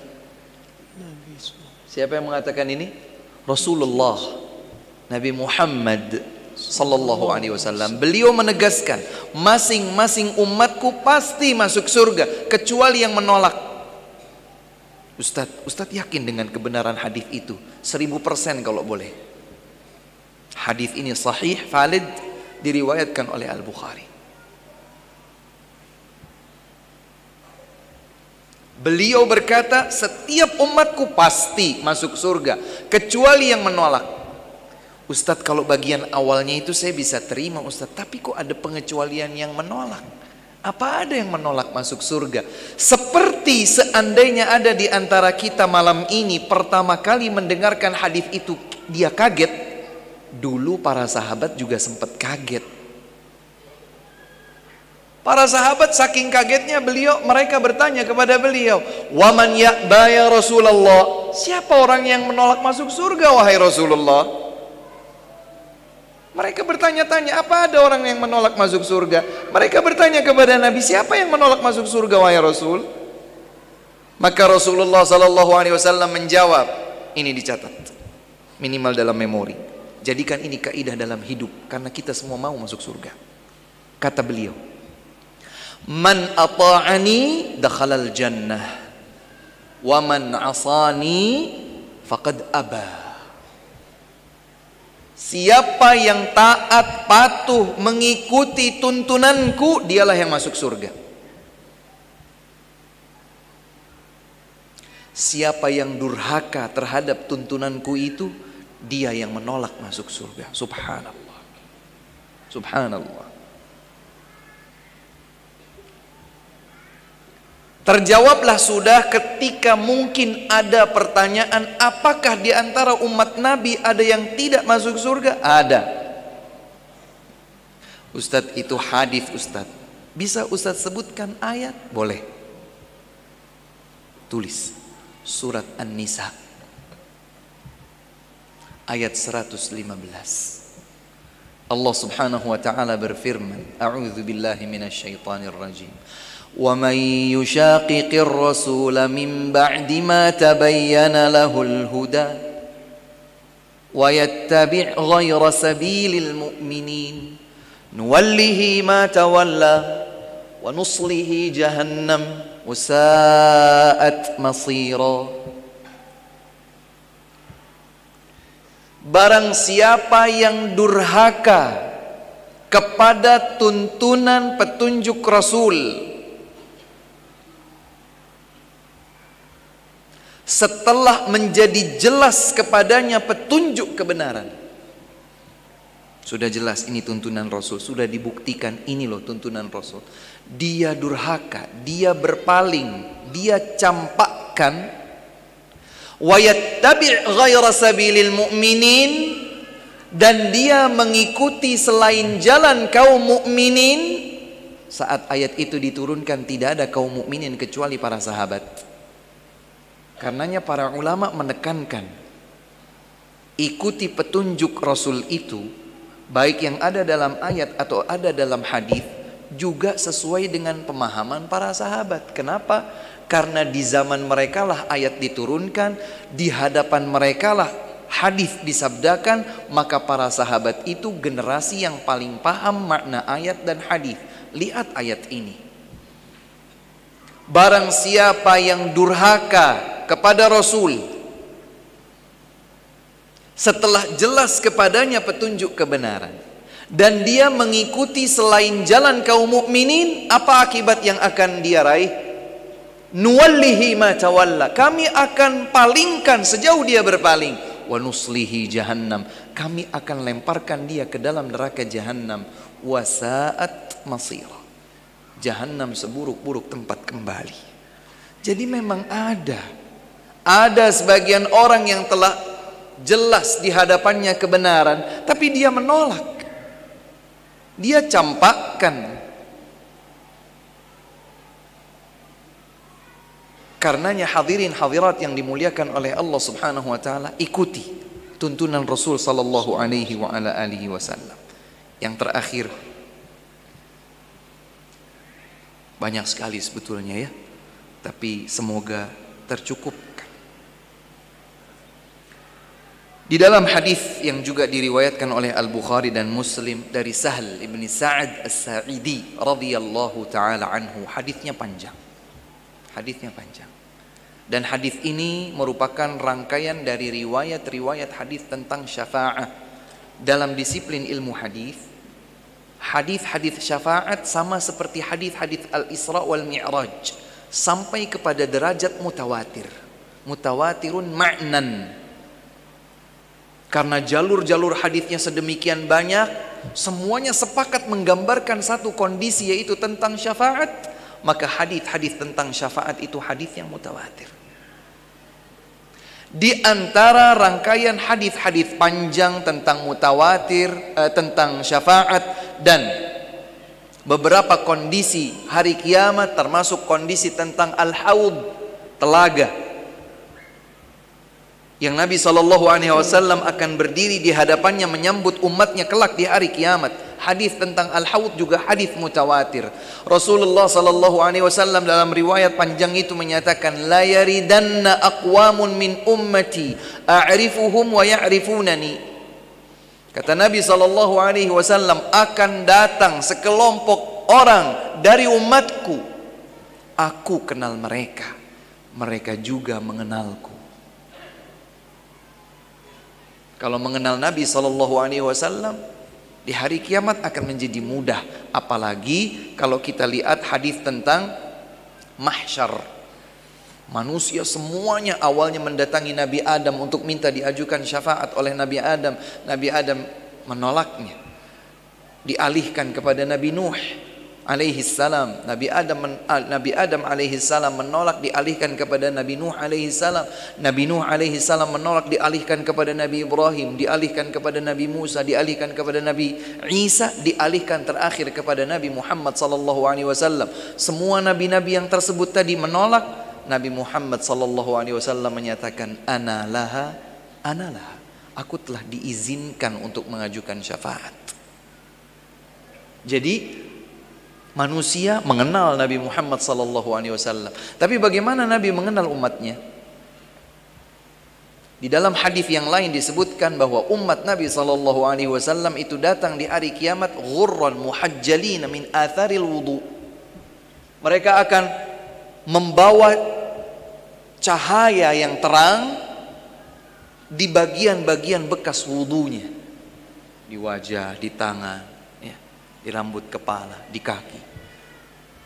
Siapa yang mengatakan ini? Rasulullah, Nabi Muhammad sallallahu alaihi wasallam. Beliau menegaskan, masing-masing umatku pasti masuk surga kecuali yang menolak. Ustadz yakin dengan kebenaran hadis itu 1000% kalau boleh. Hadis ini sahih, valid, diriwayatkan oleh Al-Bukhari. Beliau berkata, setiap umatku pasti masuk surga kecuali yang menolak. Ustadz, kalau bagian awalnya itu saya bisa terima Ustadz, tapi kok ada pengecualian yang menolak? Apa ada yang menolak masuk surga? Seperti seandainya ada di antara kita malam ini pertama kali mendengarkan hadis itu, dia kaget. Dulu para sahabat juga sempat kaget. Para sahabat saking kagetnya mereka bertanya kepada beliau, "Waman ya'ba ya Rasulullah?" Siapa orang yang menolak masuk surga wahai Rasulullah? Mereka bertanya-tanya, apa ada orang yang menolak masuk surga? Mereka bertanya kepada Nabi, siapa yang menolak masuk surga wahai Rasul? Maka Rasulullah SAW menjawab, ini dicatat, minimal dalam memori. Jadikan ini kaidah dalam hidup, karena kita semua mau masuk surga. Kata beliau, man ata'ani dakhalal jannah, wa man asani faqad aba. Siapa yang taat, patuh, mengikuti tuntunanku, dialah yang masuk surga. Siapa yang durhaka terhadap tuntunanku itu, dia yang menolak masuk surga. Subhanallah. Subhanallah. Terjawablah sudah ketika mungkin ada pertanyaan, apakah di antara umat Nabi ada yang tidak masuk surga? Ada. Ustadz, itu hadis Ustadz. Bisa Ustadz sebutkan ayat? Boleh. Tulis surat An-Nisa ayat 115. Allah Subhanahu wa taala berfirman, A'udzu billahi minasyaitonir rajim. وَمَنْ يُشَاقِقِ الرَّسُولَ مِنْ بَعْدِ مَا تَبَيَّنَ لَهُ الْهُدَى وَيَتَّبِعْ غَيْرَ سَبِيلِ الْمُؤْمِنِينَ نُوَلِّهِ مَا تَوَلَّى وَنُصْلِهِ جَهَنَّمَ وَسَاءَتْ مَصِيرًا. Barang siapa yang durhaka kepada tuntunan petunjuk Rasul setelah menjadi jelas kepadanya petunjuk kebenaran, sudah jelas ini tuntunan Rasul, sudah dibuktikan ini loh tuntunan Rasul, dia durhaka, dia berpaling, dia campakkan, wa yattabi' ghaira sabilil mu'minin, dan dia mengikuti selain jalan kaum mukminin. Saat ayat itu diturunkan tidak ada kaum mukminin kecuali para sahabat. Karenanya para ulama menekankan, ikuti petunjuk Rasul itu, baik yang ada dalam ayat atau ada dalam hadis, juga sesuai dengan pemahaman para sahabat. Kenapa? Karena di zaman mereka lah ayat diturunkan, di hadapan mereka lah hadis disabdakan, maka para sahabat itu generasi yang paling paham makna ayat dan hadis. Lihat ayat ini. Barang siapa yang durhaka kepada Rasul setelah jelas kepadanya petunjuk kebenaran, dan dia mengikuti selain jalan kaum mukminin, apa akibat yang akan dia raih? Nuwallihi ma tawalla, kami akan palingkan sejauh dia berpaling. Wa nuslihi jahannam, kami akan lemparkan dia ke dalam neraka jahannam. Wasaat masira, jahannam seburuk-buruk tempat kembali. Jadi memang ada sebagian orang yang telah jelas di hadapannya kebenaran, tapi dia menolak, dia campakkan. Karenanya hadirin hadirat yang dimuliakan oleh Allah Subhanahu wa taala, ikuti tuntunan Rasul sallallahu alaihi wa ala alihi wasallam. Yang terakhir, banyak sekali sebetulnya ya, tapi semoga tercukupkan. Di dalam hadis yang juga diriwayatkan oleh Al-Bukhari dan Muslim dari Sahl ibn Sa'ad As-Sa'idi radhiyallahu taala anhu, hadisnya panjang. Dan hadis ini merupakan rangkaian dari riwayat-riwayat hadis tentang syafaat. Dalam disiplin ilmu hadis, hadis-hadis syafaat sama seperti hadis-hadis Al-Isra wal Mi'raj, sampai kepada derajat mutawatir. Mutawatirun ma'nan. Karena jalur-jalur hadisnya sedemikian banyak, semuanya sepakat menggambarkan satu kondisi, yaitu tentang syafaat. Maka hadis-hadis tentang syafaat itu hadis yang mutawatir. Di antara rangkaian hadis-hadis panjang tentang mutawatir, tentang syafaat dan beberapa kondisi hari kiamat, termasuk kondisi tentang al-haud, telaga, yang Nabi SAW akan berdiri di hadapannya menyambut umatnya kelak di hari kiamat. Hadis tentang Al-Haud juga hadis mutawatir. Rasulullah SAW dalam riwayat panjang itu menyatakan, la yaridanna aqwamun min ummati a'rifuhum wa ya'rifunani. Kata Nabi SAW, akan datang sekelompok orang dari umatku, aku kenal mereka, mereka juga mengenalku. Kalau mengenal Nabi SAW di hari kiamat akan menjadi mudah. Apalagi kalau kita lihat hadis tentang mahsyar. Manusia semuanya awalnya mendatangi Nabi Adam untuk minta diajukan syafaat oleh Nabi Adam. Nabi Adam menolaknya, dialihkan kepada Nabi Nuh alaihi salam. Nabi Adam alaihi salam menolak, dialihkan kepada Nabi Nuh alaihi salam. Nabi Nuh alaihi salam menolak, dialihkan kepada Nabi Ibrahim, dialihkan kepada Nabi Musa, dialihkan kepada Nabi Isa, dialihkan terakhir kepada Nabi Muhammad sallallahu alaihi wasallam. Semua nabi-nabi yang tersebut tadi menolak. Nabi Muhammad sallallahu alaihi wasallam menyatakan, ana laha, aku telah diizinkan untuk mengajukan syafaat. Jadi manusia mengenal Nabi Muhammad SAW. Tapi bagaimana Nabi mengenal umatnya? Di dalam hadis yang lain disebutkan bahwa umat Nabi SAW itu datang di hari kiamat ghurran muhajjalina min atharil wudu. Mereka akan membawa cahaya yang terang di bagian-bagian bekas wudunya, di wajah, di tangan, di rambut kepala, di kaki.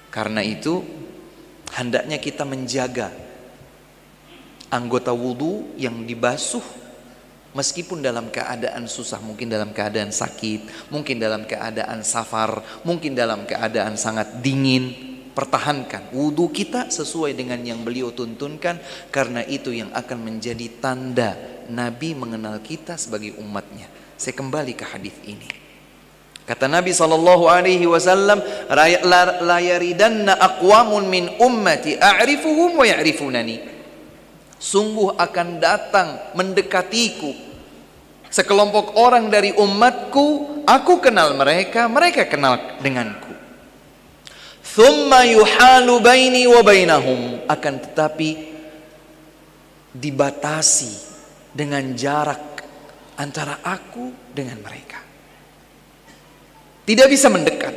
Karena itu hendaknya kita menjaga anggota wudu yang dibasuh meskipun dalam keadaan susah, mungkin dalam keadaan sakit, mungkin dalam keadaan safar, mungkin dalam keadaan sangat dingin. Pertahankan wudu kita sesuai dengan yang beliau tuntunkan, karena itu yang akan menjadi tanda Nabi mengenal kita sebagai umatnya. Saya kembali ke hadis ini. Kata Nabi SAW, la yaridanna aqwamun min ummati a'rifuhum wa ya'rifunani. Sungguh akan datang mendekatiku sekelompok orang dari umatku, aku kenal mereka, mereka kenal denganku. Thumma yuhalu baini wa bainahum, akan tetapi dibatasi dengan jarak antara aku dengan mereka. Tidak bisa mendekat.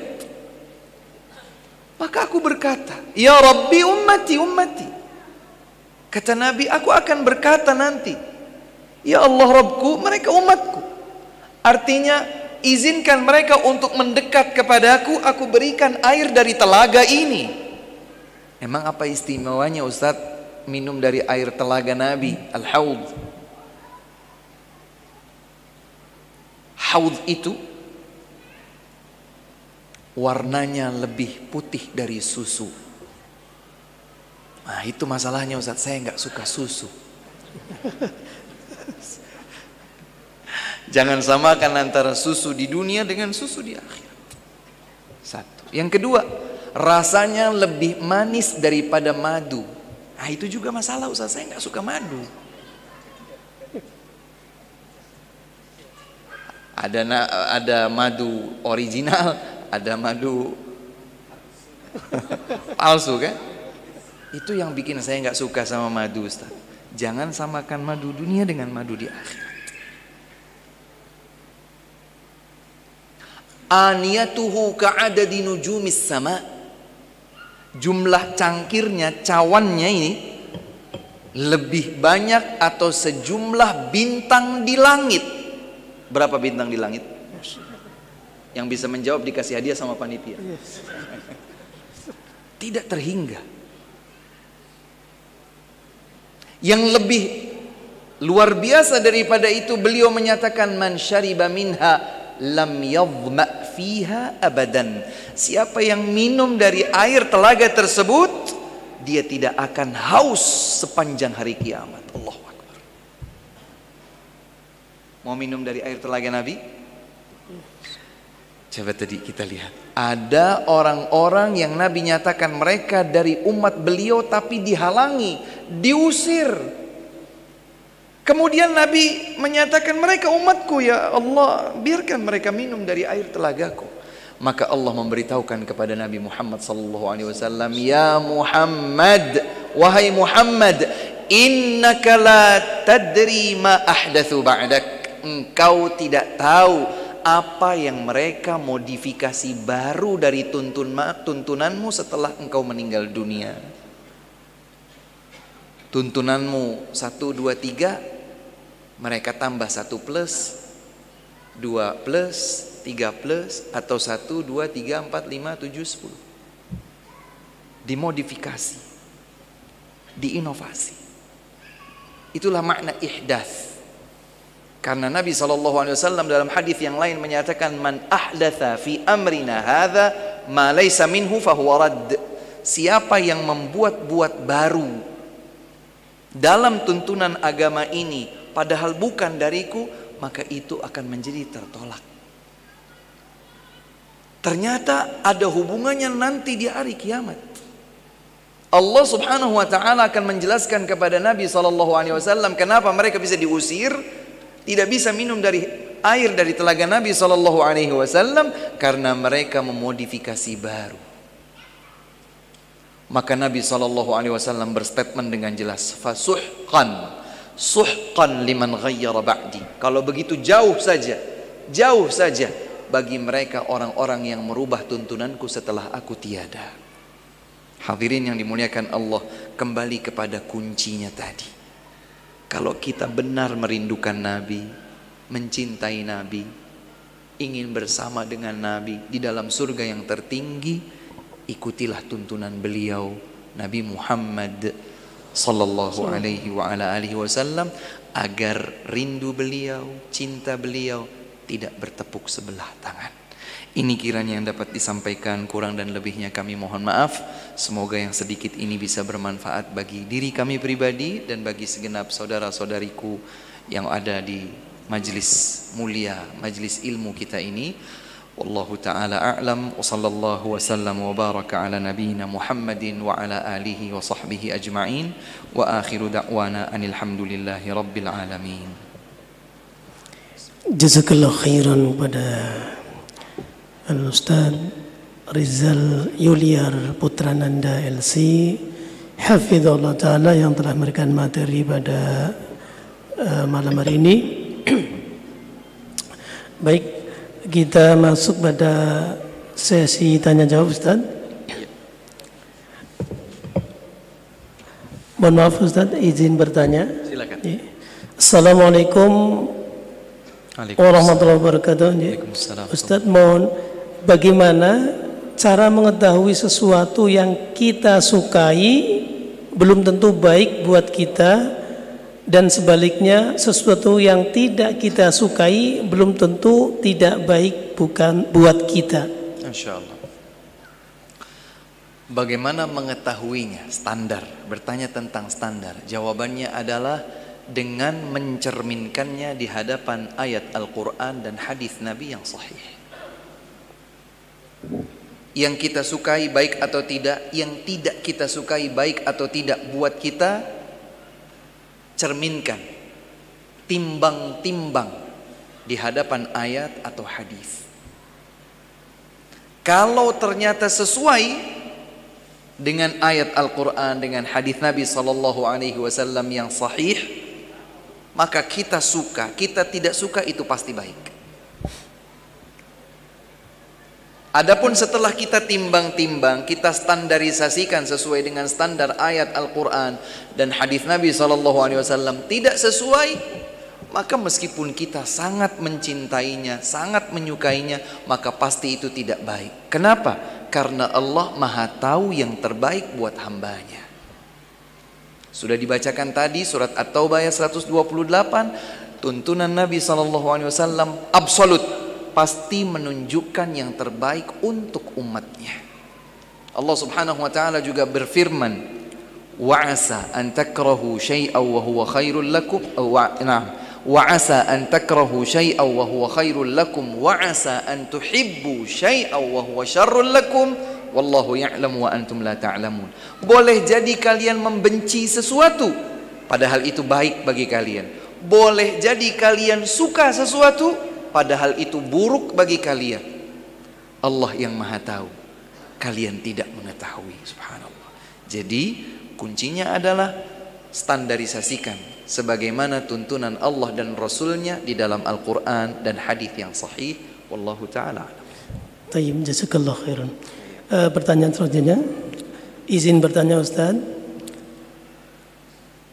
Maka aku berkata, ya Rabbi ummati ummati. Kata Nabi, aku akan berkata nanti, ya Allah Rabbku, mereka umatku. Artinya, izinkan mereka untuk mendekat kepadaku, aku berikan air dari telaga ini. Emang apa istimewanya Ustaz minum dari air telaga Nabi, Al-Haud? Haud itu warnanya lebih putih dari susu. Nah itu masalahnya Ustaz, saya nggak suka susu. Jangan samakan antara susu di dunia dengan susu di akhirat. Satu. Yang kedua, rasanya lebih manis daripada madu. Nah itu juga masalah Ustaz, saya nggak suka madu. Ada madu original, ada madu palsu kan? Itu yang bikin saya nggak suka sama madu Ustaz. Jangan samakan madu dunia dengan madu di akhirat. Aniyatuhu ka'adadi nujumis sama. Jumlah cangkirnya, cawannya ini lebih banyak atau sejumlah bintang di langit. Berapa bintang di langit? Yang bisa menjawab dikasih hadiah sama panitia. Tidak terhingga. Yang lebih luar biasa daripada itu, beliau menyatakan, man syariba minha lam yadhma fiha abadan. Siapa yang minum dari air telaga tersebut, dia tidak akan haus sepanjang hari kiamat. Allahu Akbar. Mau minum dari air telaga Nabi? Coba tadi kita lihat, ada orang-orang yang Nabi nyatakan mereka dari umat beliau, tapi dihalangi, diusir. Kemudian Nabi menyatakan, mereka umatku ya Allah, biarkan mereka minum dari air telagaku. Maka Allah memberitahukan kepada Nabi Muhammad SAW, ya Muhammad, wahai Muhammad, innaka la tadri ma ahdatsu ba'dak. Engkau tidak tahu apa yang mereka modifikasi baru dari tuntunanmu setelah engkau meninggal dunia. Tuntunanmu 1, 2, 3, mereka tambah 1 plus, 2 plus, 3 plus, atau 1, 2, 3, 4, 5, 7, 10. Dimodifikasi, diinovasi. Itulah makna ihdath. Karena Nabi SAW dalam hadis yang lain menyatakan, man ahdatha fi amrina hadza ma laysa minhu fahuwa radd. Siapa yang membuat-buat baru dalam tuntunan agama ini padahal bukan dariku, maka itu akan menjadi tertolak. Ternyata ada hubungannya nanti di hari kiamat. Allah Subhanahu wa taala akan menjelaskan kepada Nabi SAW kenapa mereka bisa diusir, tidak bisa minum dari air dari telaga Nabi SAW, karena mereka memodifikasi baru. Maka Nabi SAW berstatement dengan jelas, fasuhqan, suhqan liman ghayyara ba'di. Kalau begitu jauh saja bagi mereka orang-orang yang merubah tuntunanku setelah aku tiada. Hadirin yang dimuliakan Allah, kembali kepada kuncinya tadi. Kalau kita benar merindukan Nabi, mencintai Nabi, ingin bersama dengan Nabi di dalam surga yang tertinggi, ikutilah tuntunan beliau Nabi Muhammad sallallahu alaihi wa ala alihi wasallam, agar rindu beliau, cinta beliau tidak bertepuk sebelah tangan. Ini kiranya yang dapat disampaikan, kurang dan lebihnya kami mohon maaf. Semoga yang sedikit ini bisa bermanfaat bagi diri kami pribadi dan bagi segenap saudara-saudariku yang ada di majlis mulia, majlis ilmu kita ini. Wallahu ta'ala a'lam, wa sallallahu wa sallam wa baraka ala nabiyyina Muhammadin wa ala alihi wa sahbihi ajma'in, wa akhiru da'wana anil hamdulillahi rabbil alamin. Jazakallah khairan pada Al-Ustaz Rizal Yuliar Putrananda LC, hafizallahu ta'ala, yang telah memberikan materi pada malam hari ini. Baik, kita masuk pada sesi tanya jawab, Ustaz. Mohon maaf Ustaz, izin bertanya. Silakan. Assalamualaikum warahmatullahi wabarakatuh. Ustaz, mohon bagaimana cara mengetahui sesuatu yang kita sukai belum tentu baik buat kita, dan sebaliknya sesuatu yang tidak kita sukai belum tentu tidak baik bukan buat kita. Insya Allah. Bagaimana mengetahuinya? Standar. Bertanya tentang standar. Jawabannya adalah dengan mencerminkannya di hadapan ayat Al-Quran dan hadis Nabi yang sahih. Yang kita sukai baik atau tidak, yang tidak kita sukai baik atau tidak buat kita, cerminkan, timbang-timbang di hadapan ayat atau hadis. Kalau ternyata sesuai dengan ayat Al-Quran, dengan hadis Nabi SAW yang sahih, maka kita suka. Kita tidak suka, itu pasti baik. Adapun setelah kita timbang-timbang, kita standarisasikan sesuai dengan standar ayat Al-Quran dan hadis Nabi SAW tidak sesuai, maka meskipun kita sangat mencintainya, sangat menyukainya, maka pasti itu tidak baik. Kenapa? Karena Allah Maha tahu yang terbaik buat hambanya. Sudah dibacakan tadi surat At-Taubah ayat 128, tuntunan Nabi SAW absolut, pasti menunjukkan yang terbaik untuk umatnya. Allah Subhanahu wa taala juga berfirman, wa asa an takrahu syai'an wa huwa khairul lakum, wa asa an takrahu syai'an wa huwa khairul lakum, wa asa an tuhibbu syai'an wa huwa syarrul lakum, wallahu ya'lamu wa antum la ta'lamun. Boleh jadi kalian membenci sesuatu padahal itu baik bagi kalian. Boleh jadi kalian suka sesuatu padahal itu buruk bagi kalian. Allah yang Maha tahu, kalian tidak mengetahui. Subhanallah. Jadi kuncinya adalah standarisasikan sebagaimana tuntunan Allah dan Rasulnya di dalam Al-Quran dan hadis yang sahih. Wallahu ta'ala. Tayyib, jazakallah khairan. Pertanyaan selanjutnya, izin bertanya Ustaz.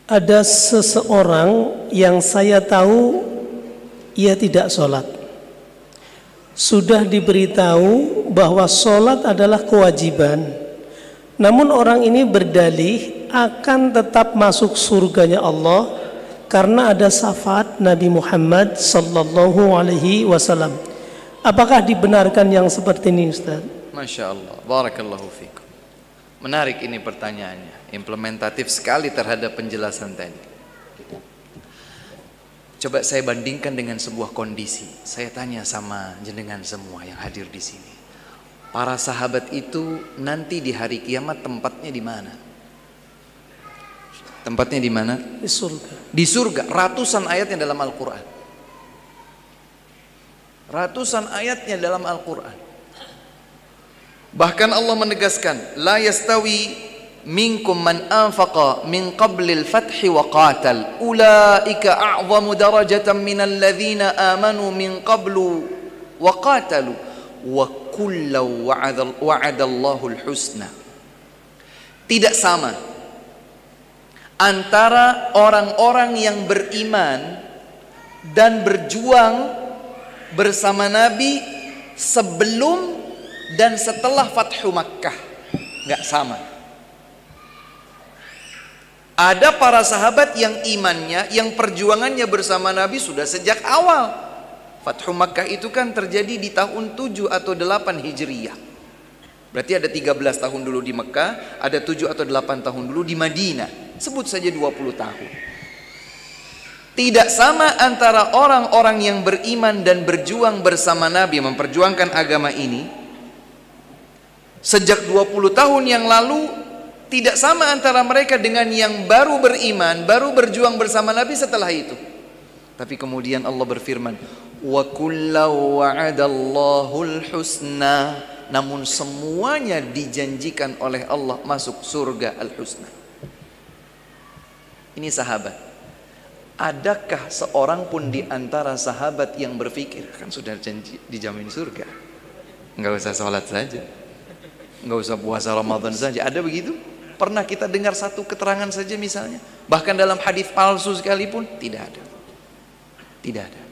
Ada seseorang yang saya tahu ia tidak sholat. Sudah diberitahu bahwa sholat adalah kewajiban. Namun orang ini berdalih akan tetap masuk surganya Allah karena ada syafaat Nabi Muhammad sallallahu alaihi wasallam. Apakah dibenarkan yang seperti ini Ustaz? Masya Allah, barakallahu fikum. Menarik ini pertanyaannya, implementatif sekali terhadap penjelasan tadi. Coba saya bandingkan dengan sebuah kondisi. Saya tanya sama jenengan semua yang hadir di sini. Para sahabat itu nanti di hari kiamat tempatnya di mana? Tempatnya di mana? Di surga. Di surga. Ratusan ayatnya dalam Al-Quran. Ratusan ayatnya dalam Al-Quran. Bahkan Allah menegaskan, la yastawi minkum man anfaqa min qablil fathi wa qatal ulaika a'zamu darajatan minal ladzina amanu min qablu wa qatalu wa kullu wa'adallahul husna. Tidak sama antara orang-orang yang beriman dan berjuang bersama Nabi sebelum dan setelah Fathu Makkah. Nggak sama. Ada para sahabat yang imannya, yang perjuangannya bersama Nabi sudah sejak awal. Fathu Makkah itu kan terjadi di tahun 7 atau 8 Hijriyah. Berarti ada 13 tahun dulu di Mekah, ada 7 atau 8 tahun dulu di Madinah. Sebut saja 20 tahun. Tidak sama antara orang-orang yang beriman dan berjuang bersama Nabi, memperjuangkan agama ini sejak 20 tahun yang lalu, tidak sama antara mereka dengan yang baru beriman, baru berjuang bersama Nabi setelah itu. Tapi kemudian Allah berfirman, wa kullu wa'adallahul husna, namun semuanya dijanjikan oleh Allah masuk surga al-husna. Ini sahabat. Adakah seorang pun di antara sahabat yang berpikir, kan sudah janji dijamin surga, nggak usah sholat saja, nggak usah puasa Ramadan saja? Ada begitu? Pernah kita dengar satu keterangan saja misalnya? Bahkan dalam hadis palsu sekalipun tidak ada. Tidak ada.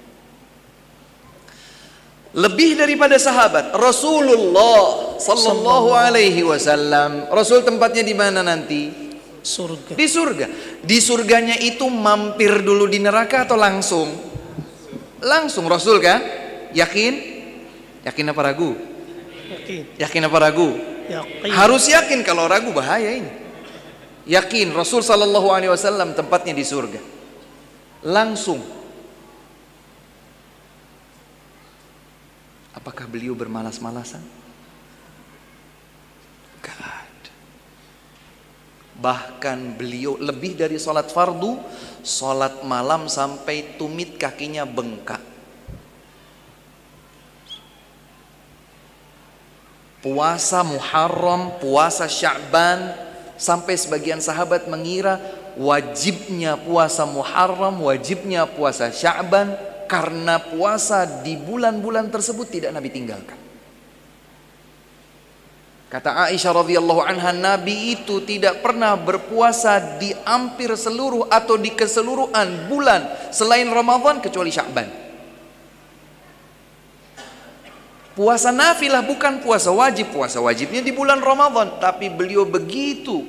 Lebih daripada sahabat, Rasulullah sallallahu alaihi wasallam. Rasul tempatnya di mana nanti? Surga. Di surga. Di surganya itu mampir dulu di neraka atau langsung? Langsung. Rasul kan? Yakin? Yakin apa ragu? Yakin. Yakin apa ragu? Yakin. Harus yakin, kalau ragu bahaya ini. Yakin Rasul sallallahu alaihi wasallam tempatnya di surga. Langsung. Apakah beliau bermalas-malasan? Gak ada. Bahkan beliau lebih dari sholat fardu, sholat malam sampai tumit kakinya bengkak. Puasa Muharram, puasa Sya'ban, sampai sebagian sahabat mengira wajibnya puasa Muharram, wajibnya puasa Sya'ban, karena puasa di bulan-bulan tersebut tidak Nabi tinggalkan. Kata Aisyah radhiyallahu anha, Nabi itu tidak pernah berpuasa di hampir seluruh atau di keseluruhan bulan selain Ramadan kecuali Sya'ban. Puasa nafilah, bukan puasa wajib. Puasa wajibnya di bulan Ramadan. Tapi beliau begitu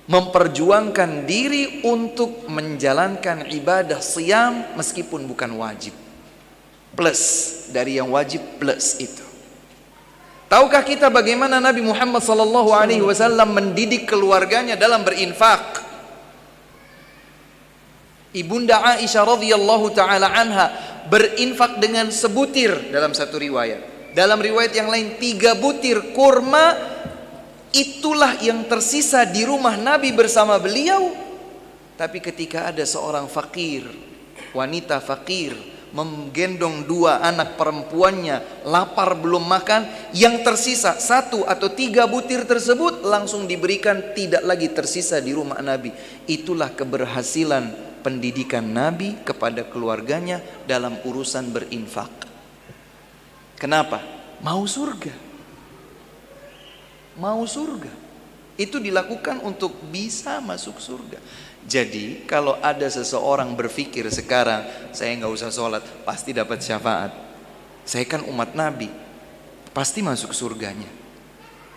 memperjuangkan diri untuk menjalankan ibadah siyam meskipun bukan wajib. Plus dari yang wajib, plus itu. Tahukah kita bagaimana Nabi Muhammad SAW mendidik keluarganya dalam berinfak? Ibunda Aisyah radhiyallahu taala anha berinfak dengan sebutir dalam satu riwayat. Dalam riwayat yang lain 3 butir kurma, itulah yang tersisa di rumah Nabi bersama beliau. Tapi ketika ada seorang fakir wanita fakir menggendong 2 anak perempuannya, lapar belum makan, yang tersisa 1 atau 3 butir tersebut langsung diberikan, tidak lagi tersisa di rumah Nabi. Itulah keberhasilan pendidikan Nabi kepada keluarganya dalam urusan berinfak. Kenapa? Mau surga. Mau surga. Itu dilakukan untuk bisa masuk surga. Jadi kalau ada seseorang berpikir sekarang, saya nggak usah sholat, pasti dapat syafaat. Saya kan umat Nabi, pasti masuk surganya.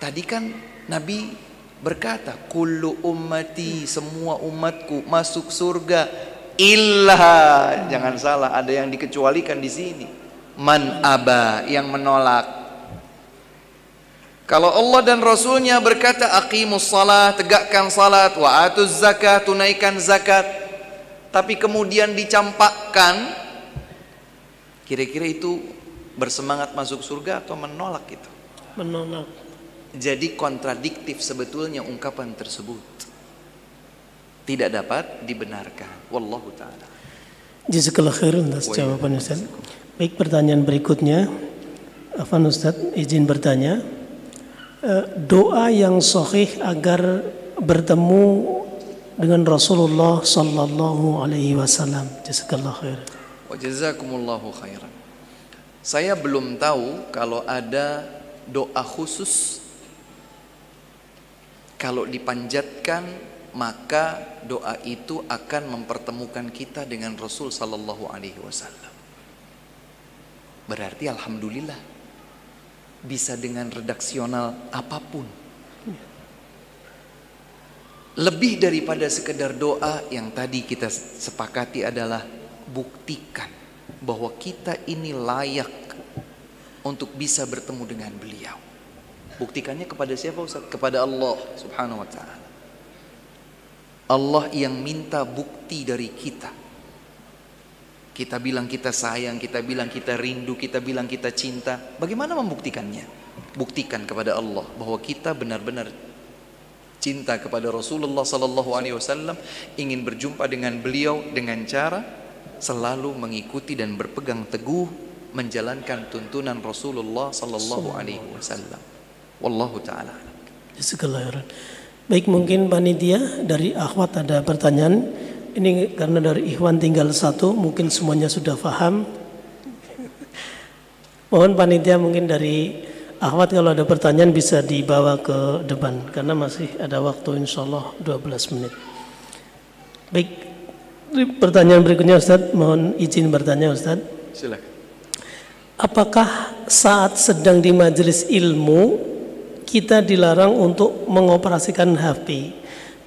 Tadi kan Nabi berkata, kullu ummati, semua umatku masuk surga, illa, jangan salah, ada yang dikecualikan di sini, man aba, yang menolak. Kalau Allah dan Rasulnya berkata aqimus salat, tegakkan salat, wa atuz zakat, tunaikan zakat, tapi kemudian dicampakkan, kira-kira itu bersemangat masuk surga atau menolak itu? Menolak. Jadi kontradiktif sebetulnya ungkapan tersebut, tidak dapat dibenarkan. Wallahu ta'ala. Jazakallah khairan atas jawaban Ustaz. Baik, pertanyaan berikutnya, Afwan Ustaz, izin bertanya, doa yang sahih agar bertemu dengan Rasulullah sallallahu alaihi wasallam. Jazakallahu khairan. Wa jazakumullahu khairan. Saya belum tahu kalau ada doa khusus, kalau dipanjatkan maka doa itu akan mempertemukan kita dengan Rasul sallallahu alaihi wasallam. Berarti alhamdulillah, bisa dengan redaksional apapun. Lebih daripada sekedar doa, yang tadi kita sepakati adalah buktikan bahwa kita ini layak untuk bisa bertemu dengan beliau. Buktikannya kepada siapa Ustaz? Kepada Allah subhanahu wa ta'ala. Allah yang minta bukti dari kita. Kita bilang kita sayang, kita bilang kita rindu, kita bilang kita cinta. Bagaimana membuktikannya? Buktikan kepada Allah bahwa kita benar-benar cinta kepada Rasulullah sallallahu alaihi wasallam, ingin berjumpa dengan beliau dengan cara selalu mengikuti dan berpegang teguh menjalankan tuntunan Rasulullah sallallahu alaihi wasallam. Wallahu taala. Jazakallahu khairan. Baik, mungkin panitia dari akhwat ada pertanyaan. Ini karena dari ikhwan tinggal 1, mungkin semuanya sudah paham. Mohon panitia mungkin dari akhwat kalau ada pertanyaan bisa dibawa ke depan, karena masih ada waktu insyaallah 12 menit. Baik, pertanyaan berikutnya Ustaz, mohon izin bertanya Ustaz. Silakan. Apakah saat sedang di majelis ilmu kita dilarang untuk mengoperasikan HP?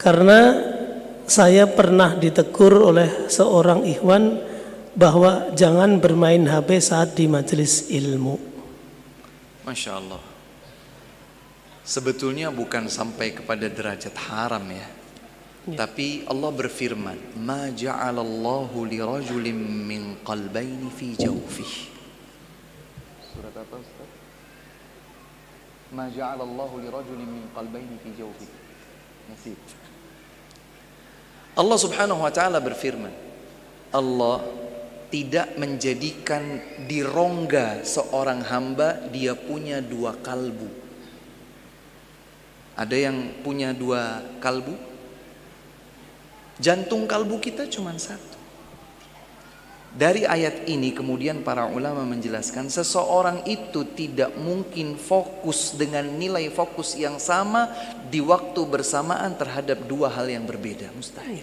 Karena saya pernah ditegur oleh seorang ikhwan bahwa jangan bermain HP saat di majelis ilmu. Masya Allah. Sebetulnya bukan sampai kepada derajat haram ya. Tapi Allah berfirman, "Ma ja'alallahu li rajulin min qalbayni fi jawfihi." Surat apa Ustaz? Ma ja'alallahu li rajulin min qalbayni fi jawfihi. Nasib. Allah subhanahu wa ta'ala berfirman, Allah tidak menjadikan di rongga seorang hamba dia punya 2 kalbu. Ada yang punya 2 kalbu? Jantung kalbu kita cuma 1. Dari ayat ini kemudian para ulama menjelaskan seseorang itu tidak mungkin fokus dengan nilai fokus yang sama di waktu bersamaan terhadap 2 hal yang berbeda. Mustahil.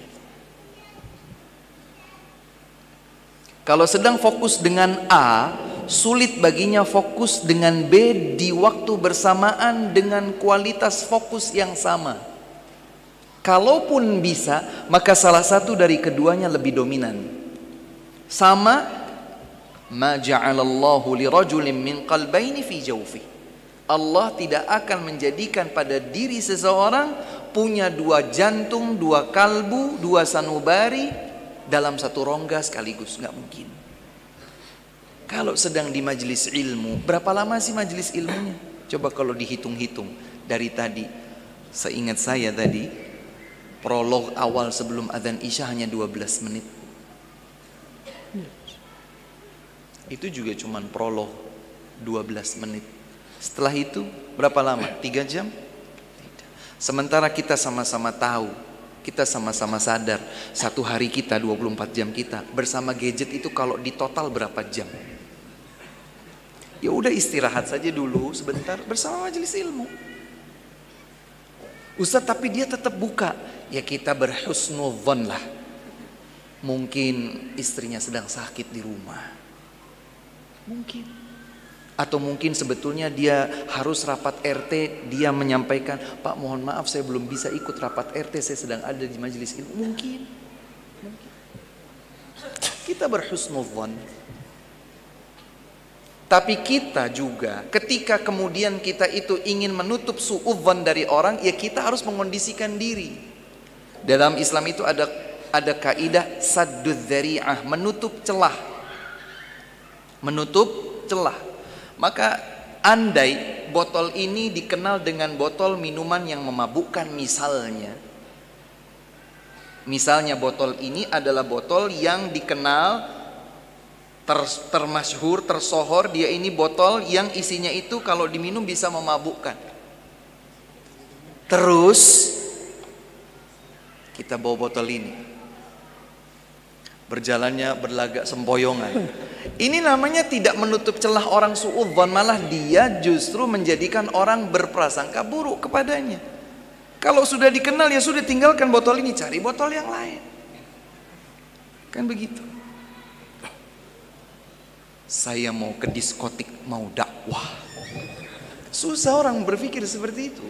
Kalau sedang fokus dengan A, sulit baginya fokus dengan B di waktu bersamaan dengan kualitas fokus yang sama. Kalaupun bisa, maka salah satu dari keduanya lebih dominan. Sama, ma ja'alallahu li rajulin min qalbayni fi jawfi. Allah tidak akan menjadikan pada diri seseorang punya 2 jantung, 2 kalbu, 2 sanubari dalam 1 rongga sekaligus, nggak mungkin. Kalau sedang di majelis ilmu, berapa lama sih majelis ilmunya? Coba kalau dihitung-hitung dari tadi, seingat saya tadi prolog awal sebelum adzan Isya hanya 12 menit. Itu juga cuman prolog 12 menit. Setelah itu berapa lama? 3 jam? Tidak. Sementara kita sama-sama tahu, kita sama-sama sadar, satu hari kita 24 jam kita bersama gadget itu kalau di total berapa jam? Ya udah istirahat saja dulu sebentar bersama majelis ilmu. Ustaz, tapi dia tetap buka. Ya kita berhusnudzon lah. Mungkin istrinya sedang sakit di rumah. Mungkin. Atau mungkin sebetulnya dia harus rapat RT, dia menyampaikan, Pak mohon maaf saya belum bisa ikut rapat RT, saya sedang ada di majelis ilmu. Mungkin. Kita berhusnudzon. Tapi kita juga ketika kemudian kita itu ingin menutup suudzon dari orang, ya kita harus mengondisikan diri. Dalam Islam itu ada kaidah saddud dzari'ah, menutup celah. Menutup celah. Maka andai botol ini dikenal dengan botol minuman yang memabukkan misalnya botol ini adalah botol yang dikenal termasyhur, tersohor, dia ini botol yang isinya itu kalau diminum bisa memabukkan. Terus kita bawa botol ini, berjalannya berlagak sempoyongan. Ini namanya tidak menutup celah orang suudzon, malah dia justru menjadikan orang berprasangka buruk kepadanya. Kalau sudah dikenal ya sudah, tinggalkan botol ini, cari botol yang lain. Kan begitu. Saya mau ke diskotik, mau dakwah. Susah orang berpikir seperti itu.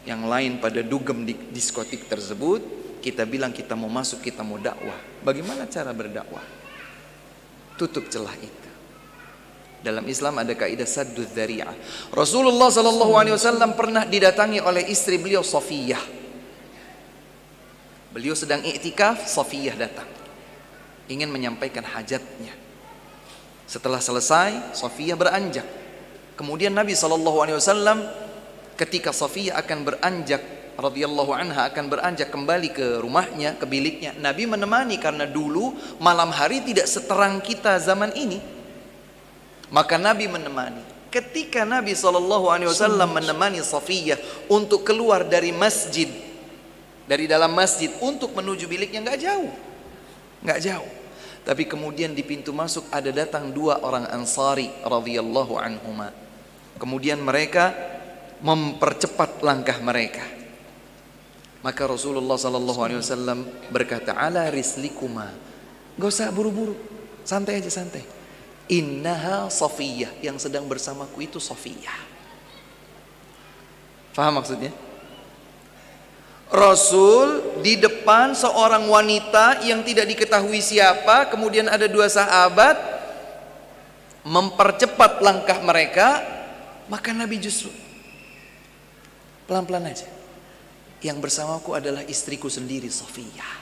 Yang lain pada dugem di diskotik tersebut, kita bilang kita mau masuk, kita mau dakwah. Bagaimana cara berdakwah? Tutup celah itu. Dalam Islam ada kaidah saddud dzari'ah. Rasulullah SAW pernah didatangi oleh istri beliau Safiyah. Beliau sedang iktikaf, Safiyah datang, ingin menyampaikan hajatnya. Setelah selesai, Safiyah beranjak. Kemudian Nabi SAW ketika Safiyah akan beranjak, radhiyallahu anha akan beranjak kembali ke rumahnya, ke biliknya, Nabi menemani, karena dulu malam hari tidak seterang kita zaman ini. Maka Nabi menemani. Ketika Nabi SAW menemani Safiyah untuk keluar dari masjid, dari dalam masjid untuk menuju biliknya, nggak jauh. Tapi kemudian di pintu masuk ada datang 2 orang Ansari radhiyallahu anhuma. Kemudian mereka mempercepat langkah mereka. Maka Rasulullah SAW berkata, ala rislikuma, gak usah buru-buru, santai aja, santai. Innaha Safiyah, yang sedang bersamaku itu Safiyah. Faham maksudnya? Rasul di depan seorang wanita yang tidak diketahui siapa, kemudian ada 2 sahabat mempercepat langkah mereka, maka Nabi justru pelan-pelan aja. Yang bersamaku adalah istriku sendiri, Safiyah.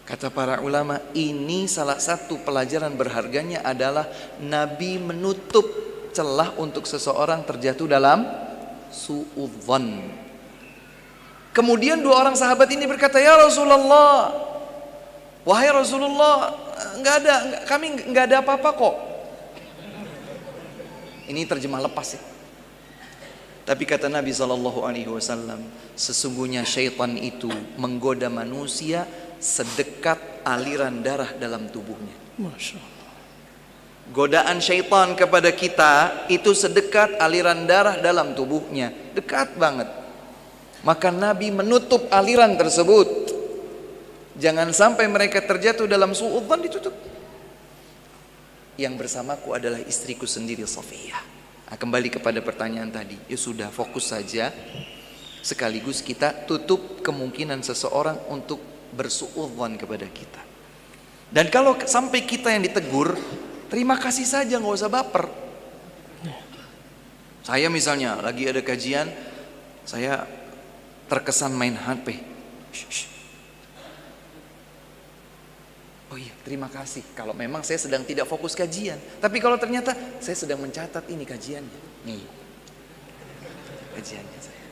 Kata para ulama, ini salah satu pelajaran berharganya adalah Nabi menutup celah untuk seseorang terjatuh dalam suudzon. Kemudian 2 orang sahabat ini berkata, ya Rasulullah, wahai Rasulullah, kami nggak ada apa-apa kok. Ini terjemah lepas ya. Tapi kata Nabi SAW, sesungguhnya syaitan itu menggoda manusia sedekat aliran darah dalam tubuhnya. Masya Allah. Godaan syaitan kepada kita itu sedekat aliran darah dalam tubuhnya, dekat banget. Maka Nabi menutup aliran tersebut. Jangan sampai mereka terjatuh dalam suudzon, ditutup. Yang bersamaku adalah istriku sendiri, Safiyah. Nah, kembali kepada pertanyaan tadi. Ya sudah, fokus saja. Sekaligus kita tutup kemungkinan seseorang untuk bersuudzon kepada kita. Dan kalau sampai kita yang ditegur, terima kasih saja, nggak usah baper. Saya misalnya lagi ada kajian, saya terkesan main HP. Oh iya, terima kasih. Kalau memang saya sedang tidak fokus kajian. Tapi kalau ternyata saya sedang mencatat ini kajiannya. Nih, kajiannya saya.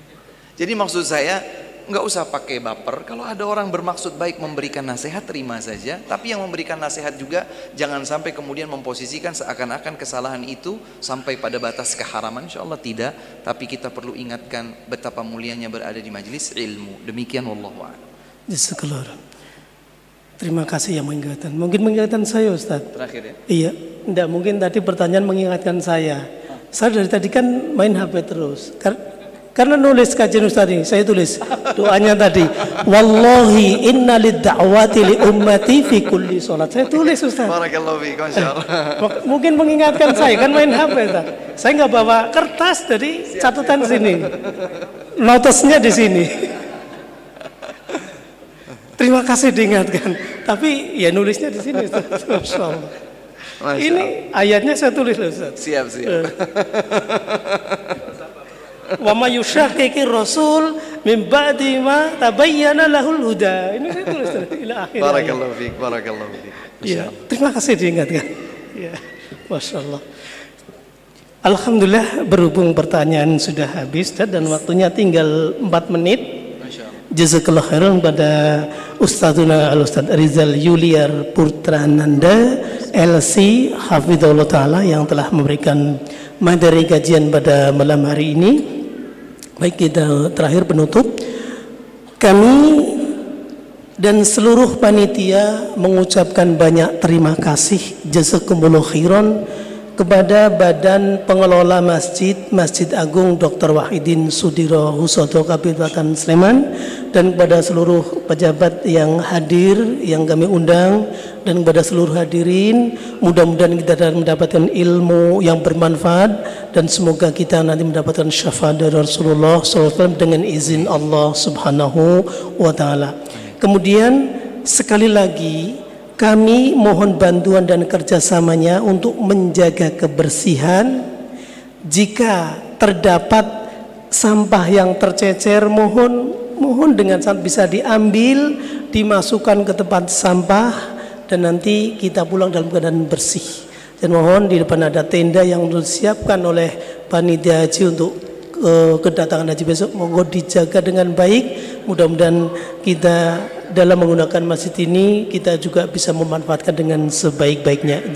Jadi maksud saya, nggak usah pakai baper. Kalau ada orang bermaksud baik memberikan nasihat, terima saja. Tapi yang memberikan nasihat juga jangan sampai kemudian memposisikan seakan-akan kesalahan itu sampai pada batas keharaman. Insya Allah tidak. Tapi kita perlu ingatkan betapa mulianya berada di majelis ilmu. Demikian wallahu a'lam. Jazakallah. Terima kasih yang mengingatkan. Mungkin mengingatkan saya, Ustaz. Terakhir ya. Iya, enggak, mungkin tadi pertanyaan mengingatkan saya. Saya dari tadi kan main HP terus. Karena nulis kajian Ustaz ini, saya tulis doanya tadi. Wallahi inna lid-da'wati li ummati fi kulli sholat. Saya tulis, Ustaz. Barakallahu fiik, masyaallah. Mungkin mengingatkan saya, kan main HP, Ustaz. Saya nggak bawa kertas, jadi catatan sini. Notesnya di sini. Terima kasih diingatkan. Tapi ya nulisnya di sini, Ustaz. Masyaallah. Ini ayatnya saya tulis, Ustaz. Siap. Wa may yushaqiqir rasul min ba'di ma tabayyana lahul huda. Ini saya tulis ila akhir. Barakallahu fiik. Ya, terima kasih diingatkan. Ya, masyaallah. Alhamdulillah, berhubung pertanyaan sudah habis dan waktunya tinggal 4 menit. Jazakallah khairan pada Ustadzuna Al-Ustadz Rizal Yuliar Putrananda LC Hafizahullah Ta'ala yang telah memberikan materi kajian pada malam hari ini. Baik, kita terakhir penutup, kami dan seluruh panitia mengucapkan banyak terima kasih jazakumullah khairan kepada Badan Pengelola Masjid Agung Dr. Wahidin Sudiro Husodo Kabupaten Sleman, dan kepada seluruh pejabat yang hadir yang kami undang, dan kepada seluruh hadirin. Mudah-mudahan kita dapat mendapatkan ilmu yang bermanfaat, dan semoga kita nanti mendapatkan syafaat dari Rasulullah SAW dengan izin Allah Subhanahu wa Ta'ala. Kemudian sekali lagi kami mohon bantuan dan kerjasamanya untuk menjaga kebersihan. Jika terdapat sampah yang tercecer, mohon dengan sangat bisa diambil, dimasukkan ke tempat sampah, dan nanti kita pulang dalam keadaan bersih. Dan mohon di depan ada tenda yang disiapkan oleh panitia haji untuk kedatangan haji besok, mohon dijaga dengan baik. Mudah-mudahan kita dalam menggunakan masjid ini kita juga bisa memanfaatkan dengan sebaik-baiknya.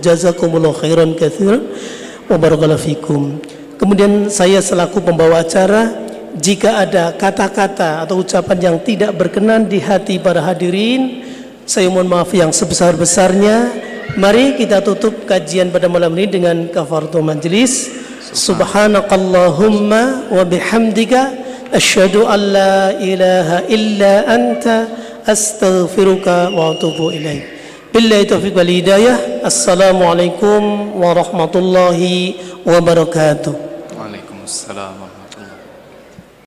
Jazakumullah khairan katsiran wa barakallahu fikum. Kemudian saya selaku pembawa acara, jika ada kata-kata atau ucapan yang tidak berkenan di hati para hadirin, saya mohon maaf yang sebesar-besarnya. Mari kita tutup kajian pada malam ini dengan kafaratul majlis. Subhanakallahumma wa bihamdika asyhadu an la ilaha illa anta astaghfiruka wa atubu ilaik. Billahi taufiq wal hidayah. Assalamualaikum warahmatullahi wabarakatuh. Waalaikumsalam.